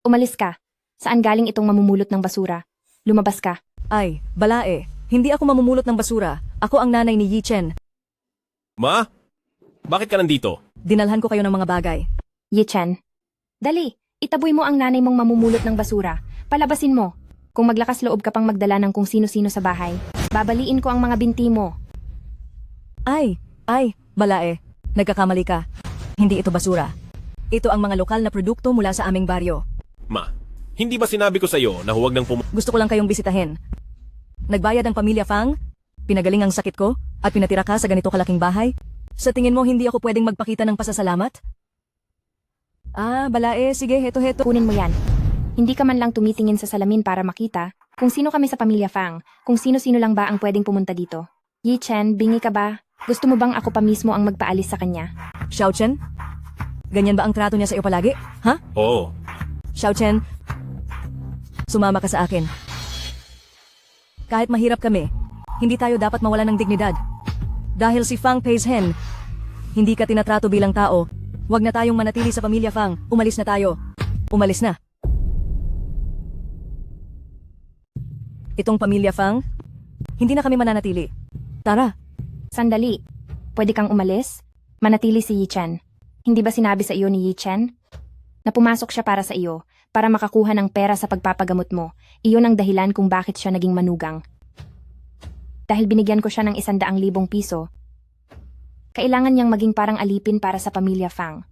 Umalis ka. Saan galing itong mamumulot ng basura? Lumabas ka. Ay, balae. Hindi ako mamumulot ng basura. Ako ang nanay ni Yi Chen. Ma? Bakit ka nandito? Dinalhan ko kayo ng mga bagay. Yi Chen. Dali, itaboy mo ang nanay mong mamumulot ng basura. Palabasin mo. Kung maglakas loob ka pang magdala ng kung sino-sino sa bahay, babaliin ko ang mga binti mo. Ay, balae. Nagkakamali ka. Hindi ito basura. Ito ang mga lokal na produkto mula sa aming baryo. Ma, hindi ba sinabi ko sa'yo na huwag nang Gusto ko lang kayong bisitahin. Nagbayad ang pamilya Fang, pinagaling ang sakit ko, at pinatira ka sa ganito kalaking bahay? Sa tingin mo hindi ako pwedeng magpakita ng pasasalamat? Balae, sige, heto. Kunin mo yan. Hindi ka man lang tumitingin sa salamin para makita kung sino kami sa pamilya Fang, kung sino-sino lang ba ang pwedeng pumunta dito. Yi Chen, bingi ka ba? Gusto mo bang ako pa mismo ang magpaalis sa kanya? Xiao Chen? Ganyan ba ang trato niya sa iyo palagi? Ha? Oo. Xiao Chen, sumama ka sa akin. Kahit mahirap kami, hindi tayo dapat mawala ng dignidad. Dahil si Fang Peizhen, hindi ka tinatrato bilang tao. Huwag na tayong manatili sa pamilya Fang. Umalis na tayo. Umalis na. Itong pamilya Fang, hindi na kami mananatili. Tara. Sandali. Pwede kang umalis? Manatili si Yi Chen. Hindi ba sinabi sa iyo ni Yi Chen? Na pumasok siya para sa iyo, para makakuha ng pera sa pagpapagamot mo. Iyon ang dahilan kung bakit siya naging manugang. Dahil binigyan ko siya ng 100,000 piso, kailangan niyang maging parang alipin para sa pamilya Fang.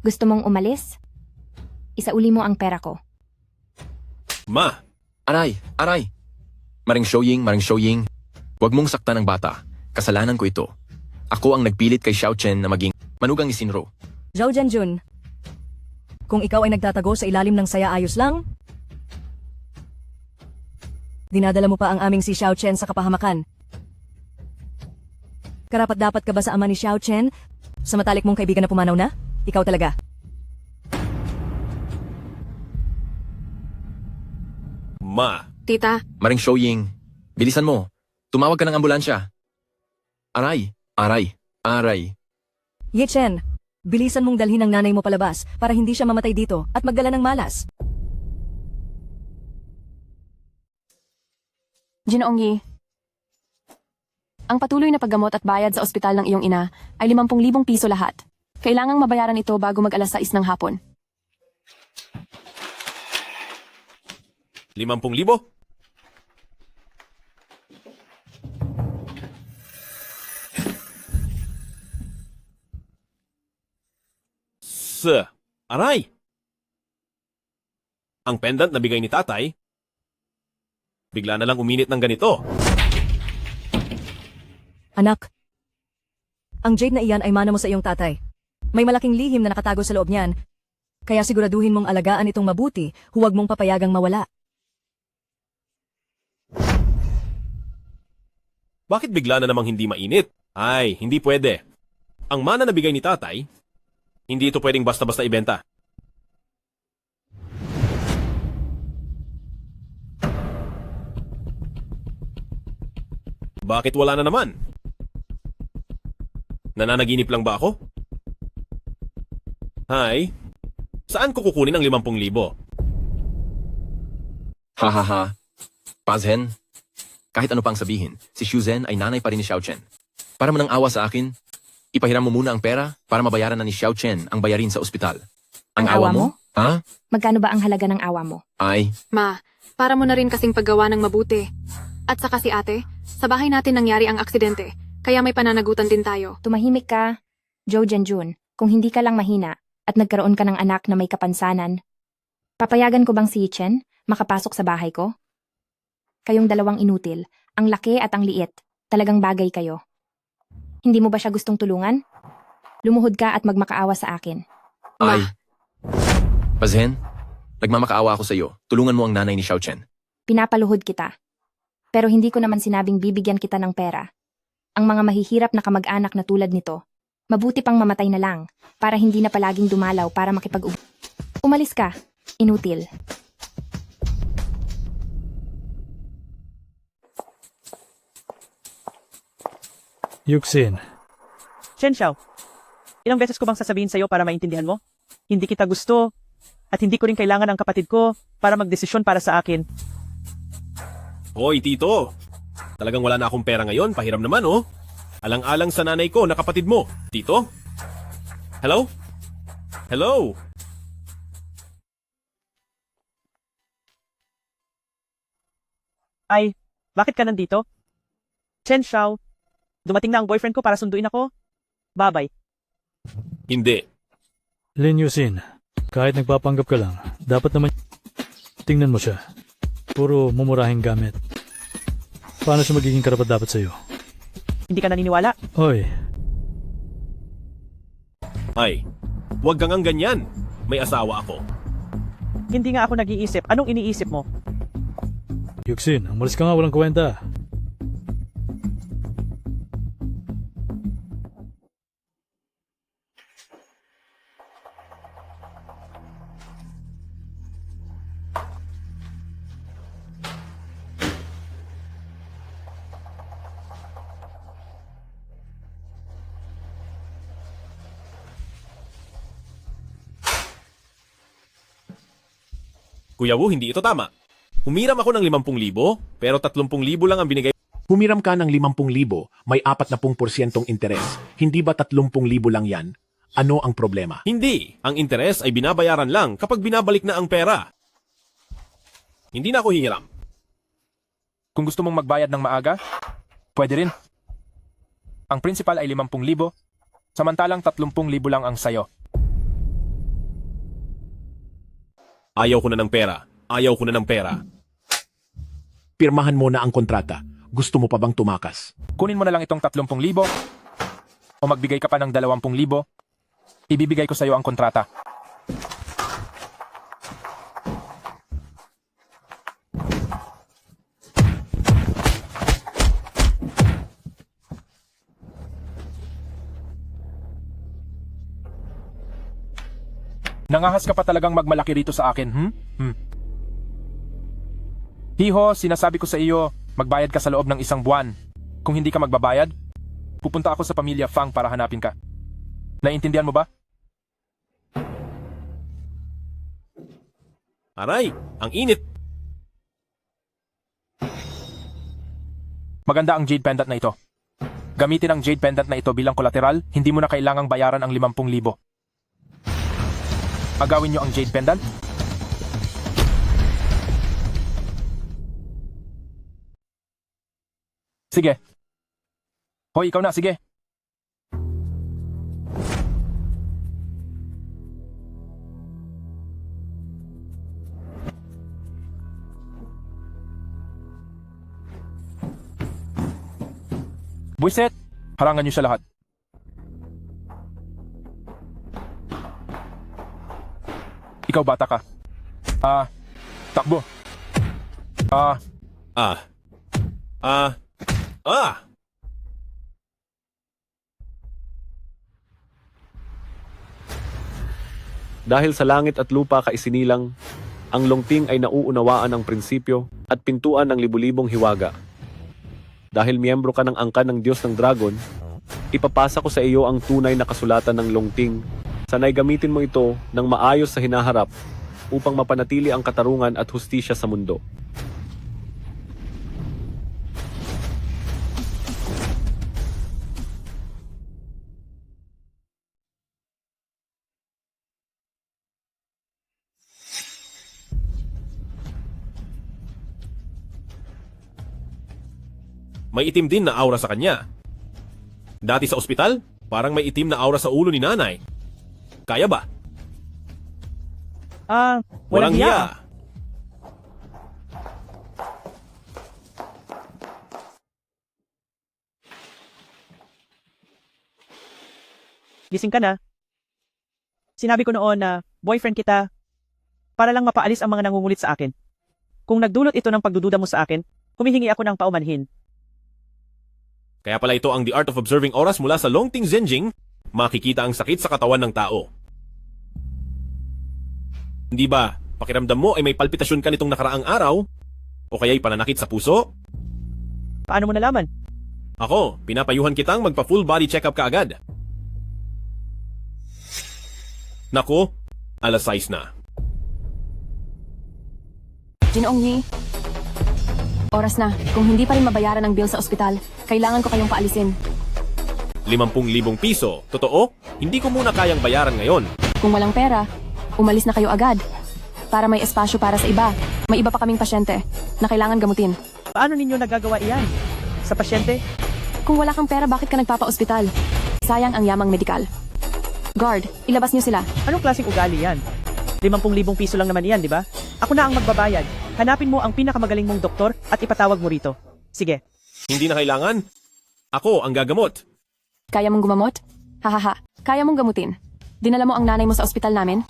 Gusto mong umalis? Isauli mo ang pera ko. Ma, Aray! Maring Shoying. Huwag mong saktan ang bata. Kasalanan ko ito. Ako ang nagpilit kay Xiao Chen na maging manugang ni Sinro. Zhao Jianjun, kung ikaw ay nagtatago sa ilalim ng saya ayos lang, dinadala mo pa ang aming si Xiao Chen sa kapahamakan. Karapat-dapat ka ba sa ama ni Xiao Chen? Sa matalik mong kaibigan na pumanaw na? Ikaw talaga. Ma, Tita, Maring Shoying, bilisan mo. Tumawag ka ng ambulansya. Aray! Yi Chen, bilisan mong dalhin ang nanay mo palabas para hindi siya mamatay dito at magdala ng malas. Ginoong Yi. Ang patuloy na paggamot at bayad sa ospital ng iyong ina ay 50,000 piso lahat. Kailangang mabayaran ito bago mag-alas 6 ng hapon. 50,000? Aray! Ang pendant na bigay ni tatay, bigla na lang uminit ng ganito. Anak, ang jade na iyan ay mana mo sa iyong tatay. May malaking lihim na nakatago sa loob niyan, kaya siguraduhin mong alagaan itong mabuti, huwag mong papayagang mawala. Bakit bigla na namang hindi mainit? Ay, hindi pwede. Ang mana na bigay ni tatay, hindi ito pwedeng basta-basta ibenta. Bakit wala na naman? Nananaginip lang ba ako? Hay, saan ko kukunin ang 50,000? Hahaha. Pazhen, kahit ano pang sabihin, si Shuzhen ay nanay pa rin ni Xiao Chen. Para mo nang awa sa akin, ipahiram mo muna ang pera para mabayaran na ni Xiao Chen ang bayarin sa ospital. Ang awa mo? Ha? Magkano ba ang halaga ng awa mo? Ay, Ma, para mo na rin kasing paggawa ng mabuti. At saka si ate, sa bahay natin nangyari ang aksidente, kaya may pananagutan din tayo. Tumahimik ka, Zhao Jianjun. Kung hindi ka lang mahina at nagkaroon ka ng anak na may kapansanan, papayagan ko bang si Yi Chen makapasok sa bahay ko? Kayong dalawang inutil, ang laki at ang liit, talagang bagay kayo. Hindi mo ba siya gustong tulungan? Lumuhod ka at magmakaawa sa akin. ay. Pazhen, nagmamakaawa ako sa iyo. Tulungan mo ang nanay ni Xiao Chen. Pinapaluhod kita. Pero hindi ko naman sinabing bibigyan kita ng pera. Ang mga mahihirap na kamag-anak na tulad nito, mabuti pang mamatay na lang, para hindi na palaging dumalaw para Umalis ka, inutil. Yuxin, Chen Xiao, ilang beses ko bang sasabihin sa'yo para maintindihan mo? Hindi kita gusto. at hindi ko rin kailangan ang kapatid ko para magdesisyon para sa akin. Hoy, Tito. Talagang wala na akong pera ngayon, pahiram naman oh. Alang-alang sa nanay ko na kapatid mo. Tito? Hello? Hello? Ay, bakit ka nandito? Chen Xiao, dumating na ang boyfriend ko para sunduin ako. Bye-bye. Hindi. Lin Yusin, kahit nagpapanggap ka lang, dapat naman tingnan mo siya. Puro mumurahing gamit. Paano siya magiging karapat-dapat sa'yo? Hindi ka naniniwala? Hoy, Ay, huwag kang ang ganyan. May asawa ako. Hindi nga ako nag-iisip. Anong iniisip mo? Yuxin, umalis ka nga walang kwenta. Kuya Wu, hindi ito tama. Humiram ako ng 50,000, pero 30,000 lang ang binigay. Humiram ka ng 50,000, may 40% interes. Hindi ba 30,000 lang yan? Ano ang problema? Hindi. Ang interes ay binabayaran lang kapag binabalik na ang pera. Hindi na ako hihiram. Kung gusto mong magbayad ng maaga, pwede rin. Ang principal ay 50,000, samantalang 30,000 lang ang sayo. Ayaw ko na ng pera. Ayaw ko na ng pera. Pirmahan mo na ang kontrata. Gusto mo pa bang tumakas? Kunin mo na lang itong 30,000 o magbigay ka pa ng 20,000, ibibigay ko sa iyo ang kontrata. Nangahas ka pa talagang magmalaki rito sa akin, Hiho, sinasabi ko sa iyo, magbayad ka sa loob ng 1 buwan. Kung hindi ka magbabayad, pupunta ako sa pamilya Fang para hanapin ka. Naiintindihan mo ba? Aray, ang init. Maganda ang jade pendant na ito. Gamitin ang jade pendant na ito bilang kolateral, hindi mo na kailangang bayaran ang 50,000. Agawin niyo ang jade pendant? Sige. Hoy, ikaw na, sige. Buiset, harangan niyo siya lahat. Ikaw bata ka. Takbo. Ah. Dahil sa langit at lupa kaisinilang, ang longting ay nauunawaan ng prinsipyo at pintuan ng libu-libong hiwaga. Dahil miyembro ka ng angkan ng Diyos ng Dragon, ipapasa ko sa iyo ang tunay na kasulatan ng longting. Sanay gamitin mo ito ng maayos sa hinaharap upang mapanatili ang katarungan at hustisya sa mundo. May itim din na aura sa kanya. Dati sa ospital, parang may itim na aura sa ulo ni nanay. Kaya ba? Walang hiya. Gising ka na. Sinabi ko noon na boyfriend kita para lang mapaalis ang mga nangungulit sa akin. Kung nagdulot ito ng pagdududa mo sa akin, humihingi ako ng paumanhin. Kaya pala ito ang The Art of Observing Oras mula sa Longting Zenjing, makikita ang sakit sa katawan ng tao. Hindi ba, pakiramdam mo ay may palpitasyon ka nitong nakaraang araw? O kaya'y pananakit sa puso? Paano mo nalaman? Ako, pinapayuhan kitang magpa full body check-up ka agad. Naku, alas 6 na. Ginoong Yi, oras na. Kung hindi pa rin mabayaran ang bill sa ospital, kailangan ko kayong paalisin. 50,000 piso. Totoo? Hindi ko muna kayang bayaran ngayon. Kung walang pera, umalis na kayo agad. Para may espasyo para sa iba. May iba pa kaming pasyente na kailangan gamutin. Paano ninyo nagagawa iyan? Sa pasyente? Kung wala kang pera, bakit ka nagpapa-ospital? Sayang ang yamang medikal. Guard, ilabas niyo sila. Anong klaseng ugali yan? 50,000 piso lang naman iyan, di ba? Ako na ang magbabayad. Hanapin mo ang pinakamagaling mong doktor at ipatawag mo rito. Sige. Hindi na kailangan. Ako ang gagamot. Kaya mong gumamot? Hahaha, kaya mong gamutin. Dinala mo ang nanay mo sa ospital namin?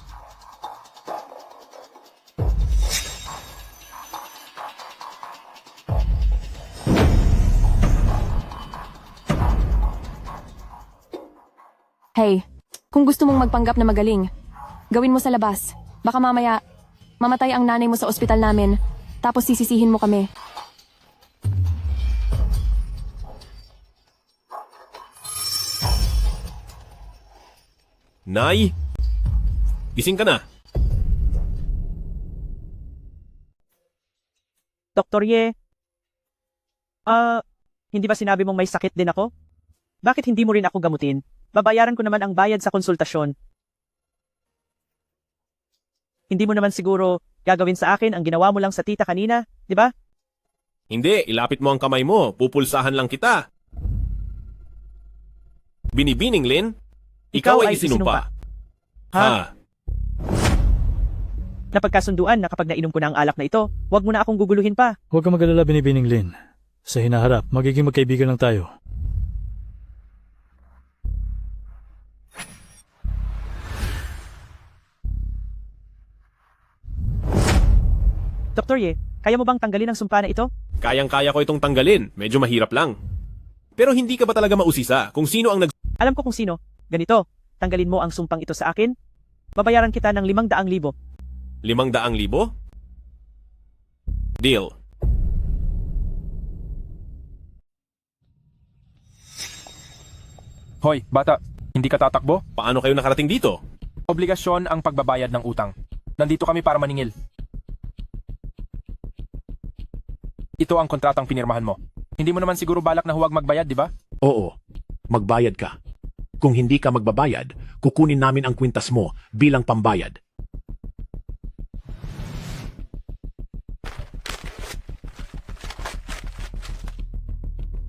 Hey, kung gusto mong magpanggap na magaling, gawin mo sa labas. Baka mamaya, mamatay ang nanay mo sa ospital namin, tapos sisisihin mo kami. Nay? Gising ka na. Dr. Ye, hindi ba sinabi mong may sakit din ako? Bakit hindi mo rin ako gamutin? Babayaran ko naman ang bayad sa konsultasyon. Hindi mo naman siguro gagawin sa akin ang ginawa mo lang sa tita kanina, di ba? Hindi, ilapit mo ang kamay mo. Pupulsahan lang kita. Binibining, Lin? Ikaw ay isinumpa. Ha? Napagkasunduan na kapag nainom ko na ang alak na ito, huwag mo na akong guguluhin pa. Huwag ka mag-alala, Binibining Lin. Sa hinaharap, magiging magkaibigan lang tayo. Dr. Ye, kaya mo bang tanggalin ang sumpa na ito? Kayang-kaya ko itong tanggalin. Medyo mahirap lang. Pero hindi ka ba talaga mausisa kung sino ang Alam ko kung sino. Ganito, tanggalin mo ang sumpang ito sa akin. Babayaran kita ng 500,000. 500,000? Deal. Hoy, bata, hindi ka tatakbo? Paano kayo nakarating dito? Obligasyon ang pagbabayad ng utang. Nandito kami para maningil. Ito ang kontratang pinirmahan mo. Hindi mo naman siguro balak na huwag magbayad, di ba? Oo, magbayad ka. Kung hindi ka magbabayad, kukunin namin ang kwintas mo bilang pambayad.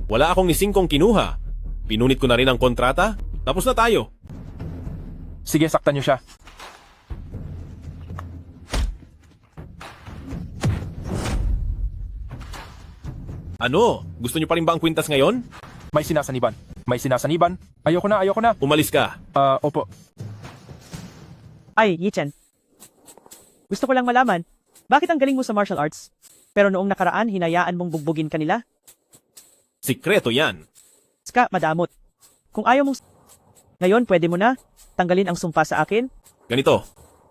Wala akong ni 5 kinuha. Pinunit ko na rin ang kontrata. Tapos na tayo. Sige, saktan niyo siya. Ano? Gusto niyo pa rin ba ang kwintas ngayon? May sinasaniban. May sinasaniban. Ayoko na, ayoko na. Umalis ka. Opo. Ay, Yichen. Gusto ko lang malaman, bakit ang galing mo sa martial arts? Pero noong nakaraan, hinayaan mong bugbugin kanila? Sikreto yan. Ska, madamot. Kung ayaw mong... Ngayon, pwede mo na. Tanggalin ang sumpa sa akin. Ganito.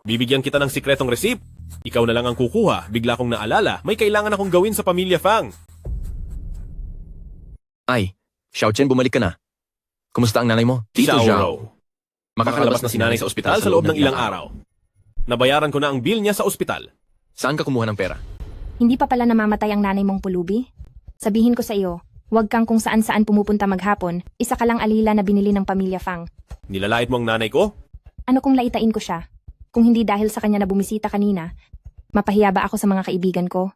Bibigyan kita ng sikretong receipt. Ikaw na lang ang kukuha. Bigla kong naalala. May kailangan akong gawin sa pamilya Fang. Ay, Xiao Chen, bumalik ka na. Kumusta ang nanay mo? Tito Zhao. Xiao. Makakalabas na si nanay sa ospital sa loob ng ilang araw. Nabayaran ko na ang bill niya sa ospital. Saan ka kumuha ng pera? Hindi pa pala namamatay ang nanay mong pulubi? Sabihin ko sa iyo, huwag kang kung saan-saan pumupunta maghapon, isa ka lang alila na binili ng pamilya Fang. Nilalait mo ang nanay ko? Ano kung laitain ko siya? Kung hindi dahil sa kanya na bumisita kanina, mapahiya ba ako sa mga kaibigan ko?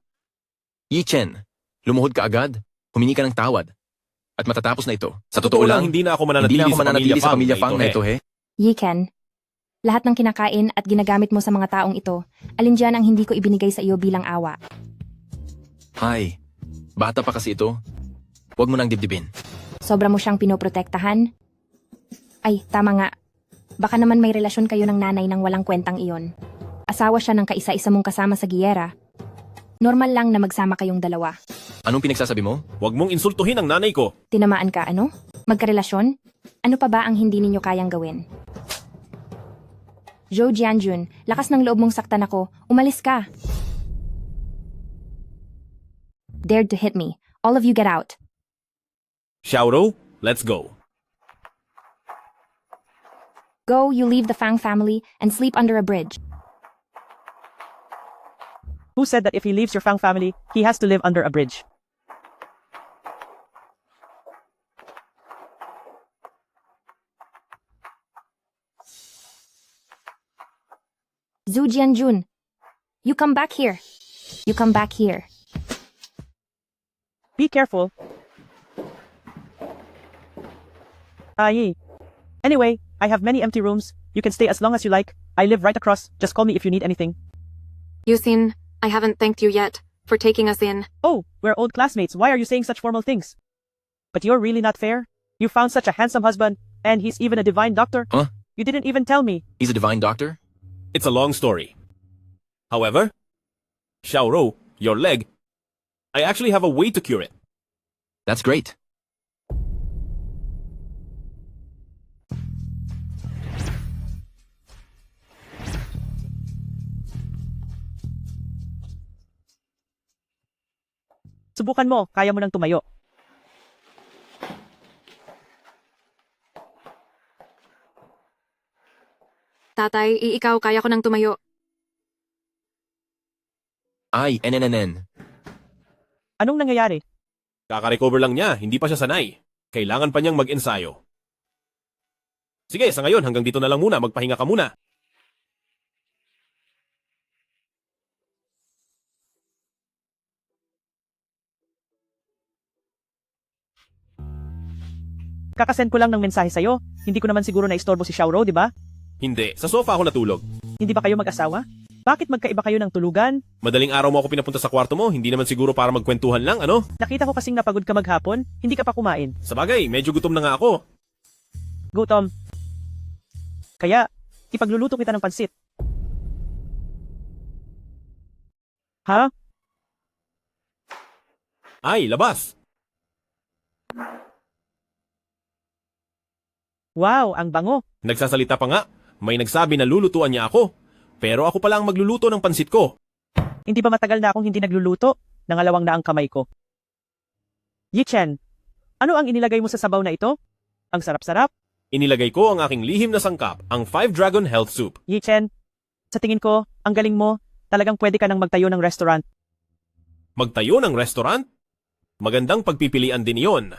Yi Chen, lumuhod ka agad. Humingi ka ng tawad. At matatapos na ito. Sa Totoo lang, hindi na ako mananatili, sa pamilya Fang na ito, he. Yiken, lahat ng kinakain at ginagamit mo sa mga taong ito, alin dyan ang hindi ko ibinigay sa iyo bilang awa? Hay, bata pa kasi ito. Huwag mo nang dibdibin. Sobra mo siyang pinoprotektahan? Ay, tama nga. Baka naman may relasyon kayo ng nanay ng walang kwentang iyon. Asawa siya ng kaisa-isa mong kasama sa giyera. Normal lang na magsama kayong dalawa. Anong pinagsasabi mo? Huwag mong insultuhin ang nanay ko. Tinamaan ka, ano? Magkarelasyon? Ano pa ba ang hindi ninyo kayang gawin? Zhou Jianjun, lakas ng loob mong saktan ako. Umalis ka. Dared to hit me. All of you get out. Xiaoro, let's go. Go, you leave the Fang family and sleep under a bridge. Who said that if he leaves your Fang family, he has to live under a bridge? Zhu Jianjun, you come back here. You come back here. Be careful. Yi. Anyway, I have many empty rooms. You can stay as long as you like. I live right across. Just call me if you need anything. Yusin, I haven't thanked you yet for taking us in. Oh, we're old classmates. Why are you saying such formal things? But you're really not fair. You found such a handsome husband, and he's even a divine doctor. Huh? You didn't even tell me. He's a divine doctor? It's a long story. However, Xiaoro, your leg, I actually have a way to cure it. That's great. Subukan mo, kaya mo nang tumayo. Tatay, ikaw, kaya ko nang tumayo. Ay, NNNN. Anong nangyayari? Kaka-recover lang niya, hindi pa siya sanay. Kailangan pa niyang mag-ensayo. Sige, sa ngayon, hanggang dito na lang muna, magpahinga ka muna. Kakasend ko lang ng mensahe sa'yo. Hindi ko naman siguro na istorbo si Xiaoro, di ba? Hindi, sa sofa ako natulog. Hindi ba kayo mag-asawa? Bakit magkaiba kayo ng tulugan? Madaling araw mo ako pinapunta sa kwarto mo, hindi naman siguro para magkwentuhan lang, ano? Nakita ko kasing napagod ka maghapon, hindi ka pa kumain. Sa bagay, medyo gutom na nga ako. Gutom. Kaya, ipagluluto kita ng pansit. Ha? Ay, labas! Wow, ang bango. Nagsasalita pa nga, may nagsabi na lulutuan niya ako. Pero ako pala ang magluluto ng pansit ko. Hindi ba matagal na akong hindi nagluluto? Nangalawang na ang kamay ko. Yi-Chen, ano ang inilagay mo sa sabaw na ito? Ang sarap-sarap. Inilagay ko ang aking lihim na sangkap, ang 5 Dragon Health Soup. Yi-Chen, sa tingin ko, ang galing mo, talagang pwede ka nang magtayo ng restaurant. Magtayo ng restaurant? Magandang pagpipilian din iyon.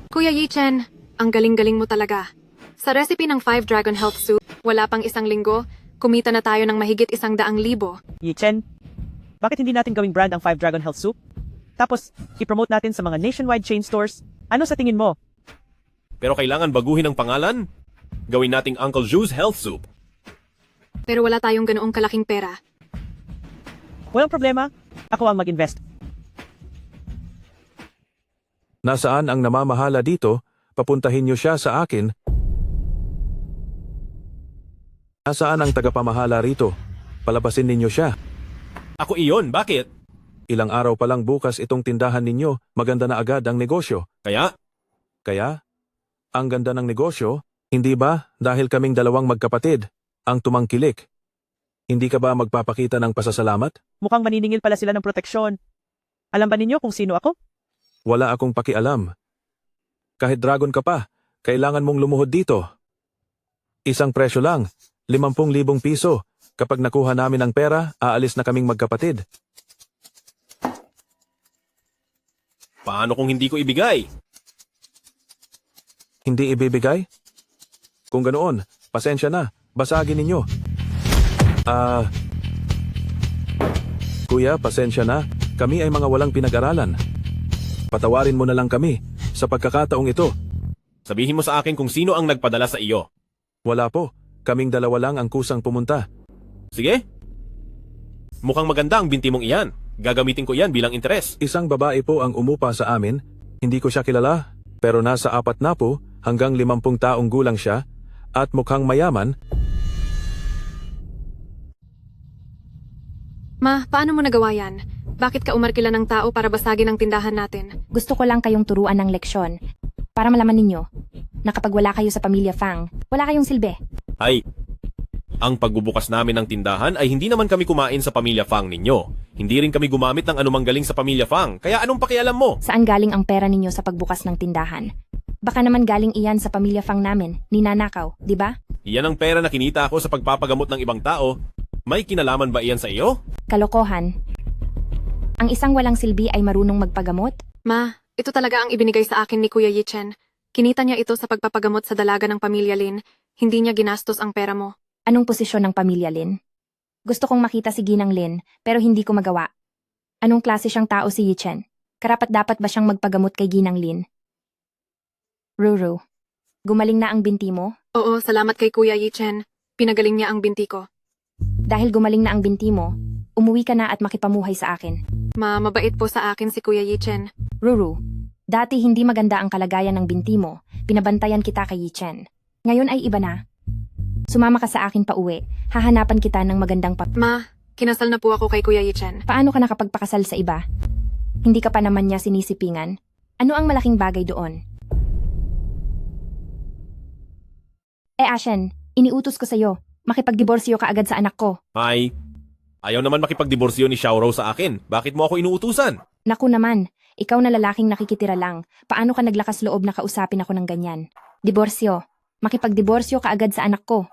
Kuya Yi-Chen, ang galing-galing mo talaga. Sa recipe ng 5 Dragon Health Soup, wala pang isang linggo, kumita na tayo ng mahigit 100,000. Yi-Chen, bakit hindi natin gawing brand ang 5 Dragon Health Soup? Tapos, i-promote natin sa mga nationwide chain stores. Ano sa tingin mo? Pero kailangan baguhin ang pangalan? Gawin nating Uncle Ju's Health Soup. Pero wala tayong ganoong kalaking pera. Walang problema, ako ang mag-invest. Nasaan ang namamahala dito? Papuntahin niyo siya sa akin. Nasaan ang tagapamahala rito? Palabasin ninyo siya. Ako iyon, bakit? Ilang araw pa lang bukas itong tindahan ninyo, maganda na agad ang negosyo. Kaya? Kaya? Ang ganda ng negosyo, hindi ba dahil kaming dalawang magkapatid, ang tumangkilik? Hindi ka ba magpapakita ng pasasalamat? Mukhang maniningil pala sila ng proteksyon. Alam ba ninyo kung sino ako? Wala akong pakialam. Kahit dragon ka pa, kailangan mong lumuhod dito. Isang presyo lang, 50,000 piso. Kapag nakuha namin ang pera, aalis na kaming magkapatid. Paano kung hindi ko ibigay? Hindi ibibigay? Kung ganoon, pasensya na, basagin ninyo. Kuya, pasensya na, kami ay mga walang pinag-aralan. Patawarin mo na lang kami, sa pagkakataong ito. Sabihin mo sa akin kung sino ang nagpadala sa iyo. Wala po, kaming dalawa lang ang kusang pumunta. Sige? Mukhang maganda ang binti mong iyan. Gagamitin ko iyan bilang interes. Isang babae po ang umupa sa amin, hindi ko siya kilala, pero nasa 40 hanggang 50 taong gulang siya, at mukhang mayaman. Ma, paano mo nagawa yan? Bakit ka umarkila ng tao para basagin ang tindahan natin? Gusto ko lang kayong turuan ng leksyon. Para malaman ninyo, na kapag wala kayo sa pamilya Fang, wala kayong silbi. Ay, ang pagbubukas namin ng tindahan ay hindi naman kami kumain sa pamilya Fang ninyo. Hindi rin kami gumamit ng anumang galing sa pamilya Fang. Kaya anong pakialam mo? Saan galing ang pera ninyo sa pagbukas ng tindahan? Baka naman galing iyan sa pamilya Fang namin, ninanakaw, di ba? Iyan ang pera na kinita ko sa pagpapagamot ng ibang tao. May kinalaman ba iyan sa iyo? Kalokohan. Ang isang walang silbi ay marunong magpagamot? Ma, ito talaga ang ibinigay sa akin ni Kuya Yichen. Kinita niya ito sa pagpapagamot sa dalaga ng pamilya Lin. Hindi niya ginastos ang pera mo. Anong posisyon ng pamilya Lin? Gusto kong makita si Ginang Lin, pero hindi ko magawa. Anong klase siyang tao si Yichen? Karapat-dapat ba siyang magpagamot kay Ginang Lin? Ruru, gumaling na ang binti mo? Oo, salamat kay Kuya Yichen. Pinagaling niya ang binti ko. Dahil gumaling na ang binti mo, umuwi ka na at makipamuhay sa akin. Ma, mabait po sa akin si Kuya Yichen. Ruru, dati hindi maganda ang kalagayan ng binti mo, pinabantayan kita kay Yichen. Ngayon ay iba na. Sumama ka sa akin pa uwi, hahanapan kita ng magandang Ma, kinasal na po ako kay Kuya Yichen. Paano ka nakapagpakasal sa iba? Hindi ka pa naman niya sinisipingan? Ano ang malaking bagay doon? Ashen, iniutos ko sa'yo. Makipagdiborsyo ka agad sa anak ko. Ay, ayaw naman makipagdiborsyo ni Xiaorou sa akin. Bakit mo ako inuutusan? Naku naman, ikaw na lalaking nakikitira lang. Paano ka naglakas loob na kausapin ako ng ganyan? Diborsyo. Makipagdiborsyo ka agad sa anak ko.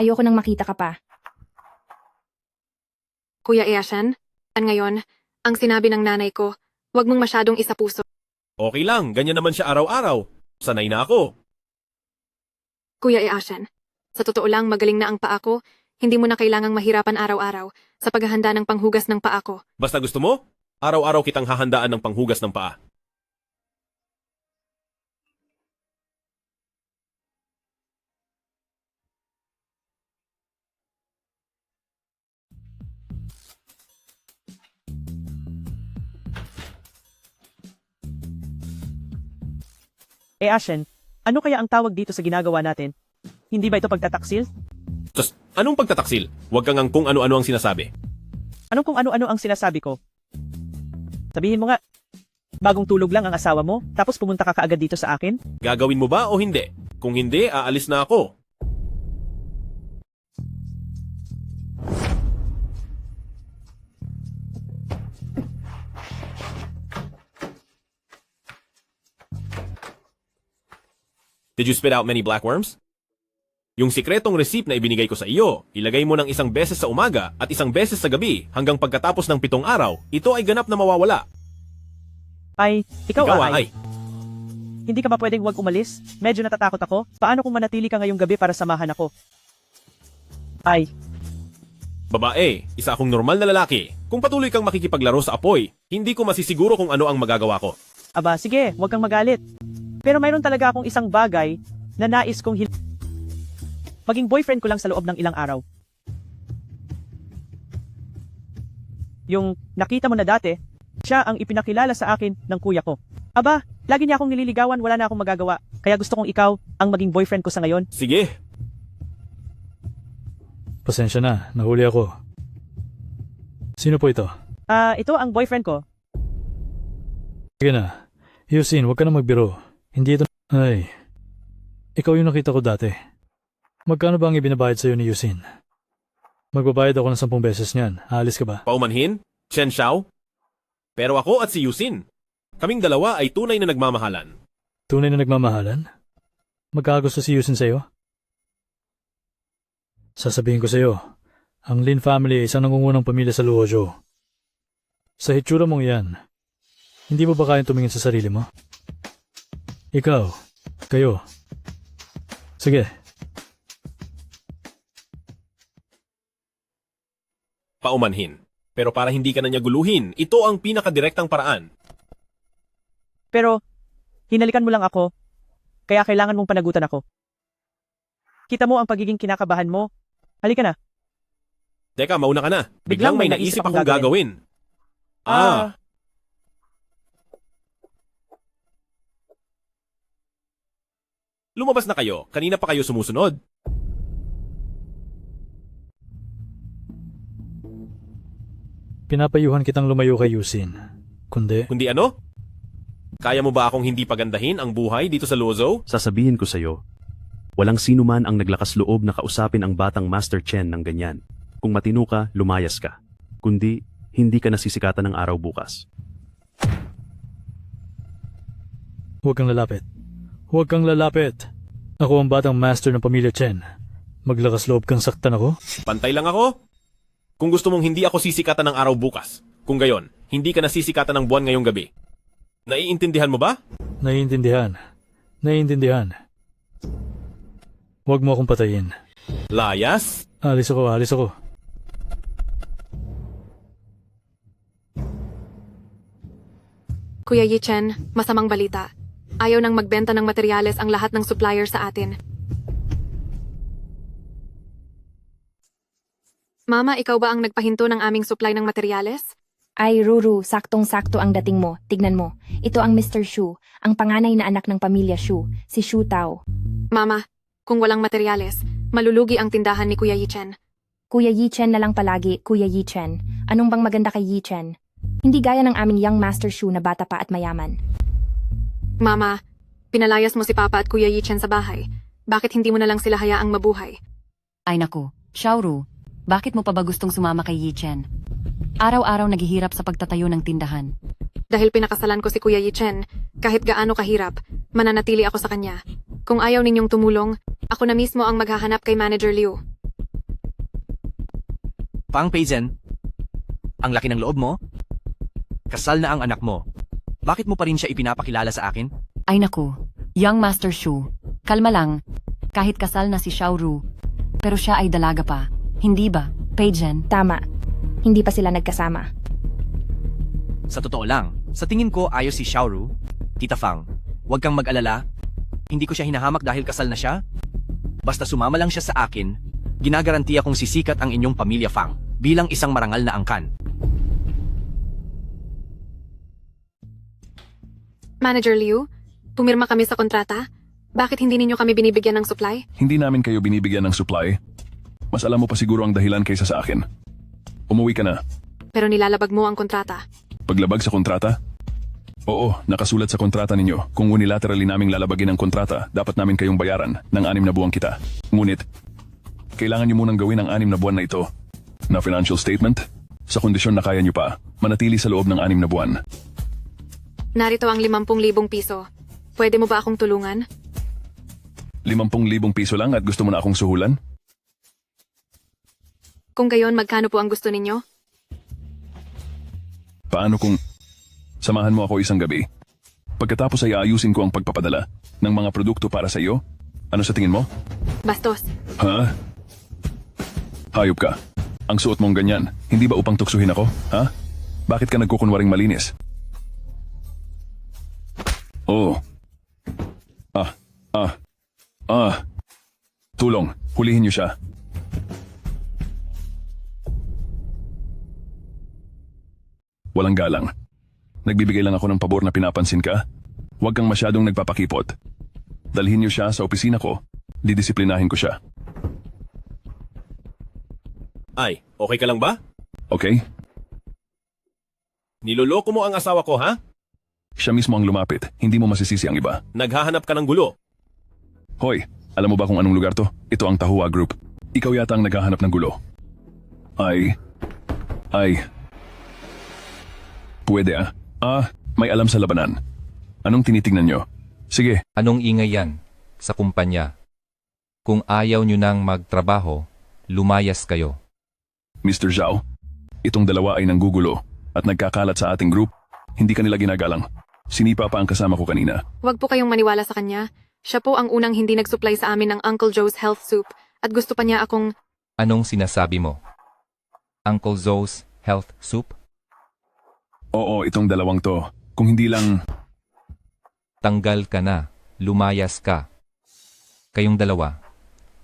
Ayoko nang makita ka pa. Kuya Ashen, ngayon, ang sinabi ng nanay ko, huwag mong masyadong isapuso. Okay lang, ganyan naman siya araw-araw. Sanay na ako. Kuya Ashen, sa totoo lang magaling na ang paa ko, hindi mo na kailangang mahirapan araw-araw sa paghahanda ng panghugas ng paa ko. Basta gusto mo, araw-araw kitang hahandaan ng panghugas ng paa. Ashen, ano kaya ang tawag dito sa ginagawa natin? Hindi ba ito pagtataksil? Tos, anong pagtataksil? Huwag kang ang kung ano-ano ang sinasabi. Anong kung ano-ano ang sinasabi ko? Sabihin mo nga, bagong tulog lang ang asawa mo, tapos pumunta ka kaagad dito sa akin? Gagawin mo ba o hindi? Kung hindi, aalis na ako. Did you spit out many black worms? Yung sikretong receipt na ibinigay ko sa iyo, ilagay mo ng isang beses sa umaga at isang beses sa gabi hanggang pagkatapos ng 7 araw, ito ay ganap na mawawala. Ay, ikaw ay. Hindi ka ba pwedeng wag umalis? Medyo natatakot ako. Paano kung manatili ka ngayong gabi para samahan ako? Ay, Babae, isa akong normal na lalaki. Kung patuloy kang makikipaglaro sa apoy, hindi ko masisiguro kung ano ang magagawa ko. aba sige, wag kang magalit. Pero mayroon talaga akong isang bagay na nais kong maging boyfriend ko lang sa loob ng ilang araw. Yung nakita mo na dati, siya ang ipinakilala sa akin ng kuya ko. Aba, lagi niya akong nililigawan, wala na akong magagawa. Kaya gusto kong ikaw ang maging boyfriend ko sa ngayon. Sige, Pasensya na, nahuli ako. Sino po ito? Ito ang boyfriend ko. Sige na. Yusin, huwag ka na magbiro. Hindi ito... Ay. Ikaw yung nakita ko dati. Magkano ba ang ibinabayad sa'yo ni Yusin? Magbabayad ako ng 10 beses niyan. Aalis ka ba? paumanhin, Chen Xiao. Pero ako at si Yusin, kaming dalawa ay tunay na nagmamahalan. Tunay na nagmamahalan? Magkakagusto si Yusin sa'yo? Sasabihin ko sa'yo, ang Lin family ay isang nangungunang pamilya sa Luozhou. Sa hitsura mong iyan, hindi mo ba kayang tumingin sa sarili mo? Ikaw, kayo. Sige, Paumanhin. Pero para hindi ka na niya guluhin, ito ang pinakadirektang paraan. Pero, hinalikan mo lang ako, kaya kailangan mong panagutan ako. Kita mo ang pagiging kinakabahan mo. Halika na. Teka, mauna ka na. Biglang may naisip akong gagawin. Lumabas na kayo. Kanina pa kayo sumusunod. pinapayuhan kitang lumayo kay Yusin. Kundi, Kundi ano? Kaya mo ba akong hindi pagandahin ang buhay dito sa Luozhou? Sasabihin ko sa'yo, walang sino man ang naglakas loob na kausapin ang batang Master Chen ng ganyan. Kung matino ka, lumayas ka. Kundi, hindi ka nasisikatan ng araw bukas. huwag kang lalapit. Huwag kang lalapit. Ako ang batang master ng pamilya Chen. Maglakas loob kang saktan ako? Pantay lang ako. Kung gusto mong hindi ako sisikatan ng araw bukas, kung gayon, hindi ka nasisikatan ng buwan ngayong gabi. Naiintindihan mo ba? Naiintindihan. Naiintindihan. Huwag mo akong patayin. Layas? Alis ako, alis ako. Kuya Yichen, masamang balita. Ayaw nang magbenta ng materyales ang lahat ng supplier sa atin. Mama, ikaw ba ang nagpahinto ng aming supply ng materyales? Ay, Ruru, saktong-sakto ang dating mo. Tignan mo. Ito ang Mr. Shu, ang panganay na anak ng pamilya Shu, si Shu Tao. Mama, kung walang materyales, malulugi ang tindahan ni Kuya Yichen. Kuya Yichen na lang palagi, Kuya Yichen. Anong bang maganda kay Yichen? Hindi gaya ng aming young Master Shu na bata pa at mayaman. Mama, pinalayas mo si Papa at Kuya Yichen sa bahay. Bakit hindi mo na lang sila hayaang mabuhay? Ay naku, Xiaoru, bakit mo pa ba gustong sumama kay Yichen? Araw-araw naghihirap sa pagtatayo ng tindahan. Dahil pinakasalan ko si Kuya Yichen, kahit gaano kahirap, mananatili ako sa kanya. Kung ayaw ninyong tumulong, ako na mismo ang maghahanap kay Manager Liu. Pang Peizen, ang laki ng loob mo. Kasal na ang anak mo. Bakit mo pa rin siya ipinapakilala sa akin? Ay naku, young Master Shu, kalma lang. Kahit kasal na si Xiaoru, pero siya ay dalaga pa. Hindi ba, Peijen? Tama. Hindi pa sila nagkasama. Sa totoo lang, sa tingin ko ayos si Xiaoru. Tita Fang, huwag kang mag-alala. Hindi ko siya hinahamak dahil kasal na siya. Basta sumama lang siya sa akin, ginagarantiya kong sisikat ang inyong pamilya Fang bilang isang marangal na angkan. Manager Liu, pumirma kami sa kontrata. Bakit hindi ninyo kami binibigyan ng supply? Hindi namin kayo binibigyan ng supply. Mas alam mo pa siguro ang dahilan kaysa sa akin. Umuwi ka na. Pero nilalabag mo ang kontrata. Paglabag sa kontrata? Oo, nakasulat sa kontrata ninyo. Kung unilaterally naming lalabagin ang kontrata, dapat namin kayong bayaran ng 6 na buwang kita. Ngunit, kailangan nyo munang gawin ang 6 na buwan na ito na financial statement sa kondisyon na kaya nyo pa manatili sa loob ng 6 na buwan. Narito ang 50,000 piso. Pwede mo ba akong tulungan? 50,000 piso lang at gusto mo na akong suhulan? Kung gayon, magkano po ang gusto ninyo? Paano kung samahan mo ako isang gabi? Pagkatapos ay aayusin ko ang pagpapadala ng mga produkto para sa iyo? Ano sa tingin mo? Bastos. Ha? Hayop ka. Ang suot mong ganyan, hindi ba upang tuksuhin ako? Ha? Bakit ka nagkukunwaring malinis? Oh. Tulong, hulihin niyo siya. Walang galang. Nagbibigay lang ako ng pabor na pinapansin ka. Huwag kang masyadong nagpapakipot. Dalhin niyo siya sa opisina ko. Didisiplinahin ko siya. Ay, okay ka lang ba? Okay? Niloloko mo ang asawa ko, ha? Siya mismo ang lumapit. Hindi mo masisisi ang iba. Naghahanap ka ng gulo. Hoy, alam mo ba kung anong lugar to? Ito ang Tahua Group. Ikaw yata ang naghahanap ng gulo. Ay. Pwede ah. May alam sa labanan. Anong tinitingnan nyo? Sige. Anong ingay yan sa kumpanya? Kung ayaw nyo nang magtrabaho, lumayas kayo. Mr. Zhao, itong dalawa ay nanggugulo at nagkakalat sa ating group. Hindi kanila ginagalang. Sinipa pa ang kasama ko kanina. Huwag po kayong maniwala sa kanya. Siya po ang unang hindi nag-supply sa amin ng Uncle Joe's Health Soup at gusto pa niya akong... Anong sinasabi mo? Uncle Joe's Health Soup? Oo, itong dalawang to. Kung hindi lang... Tanggal ka na. Lumayas ka. Kayong dalawa.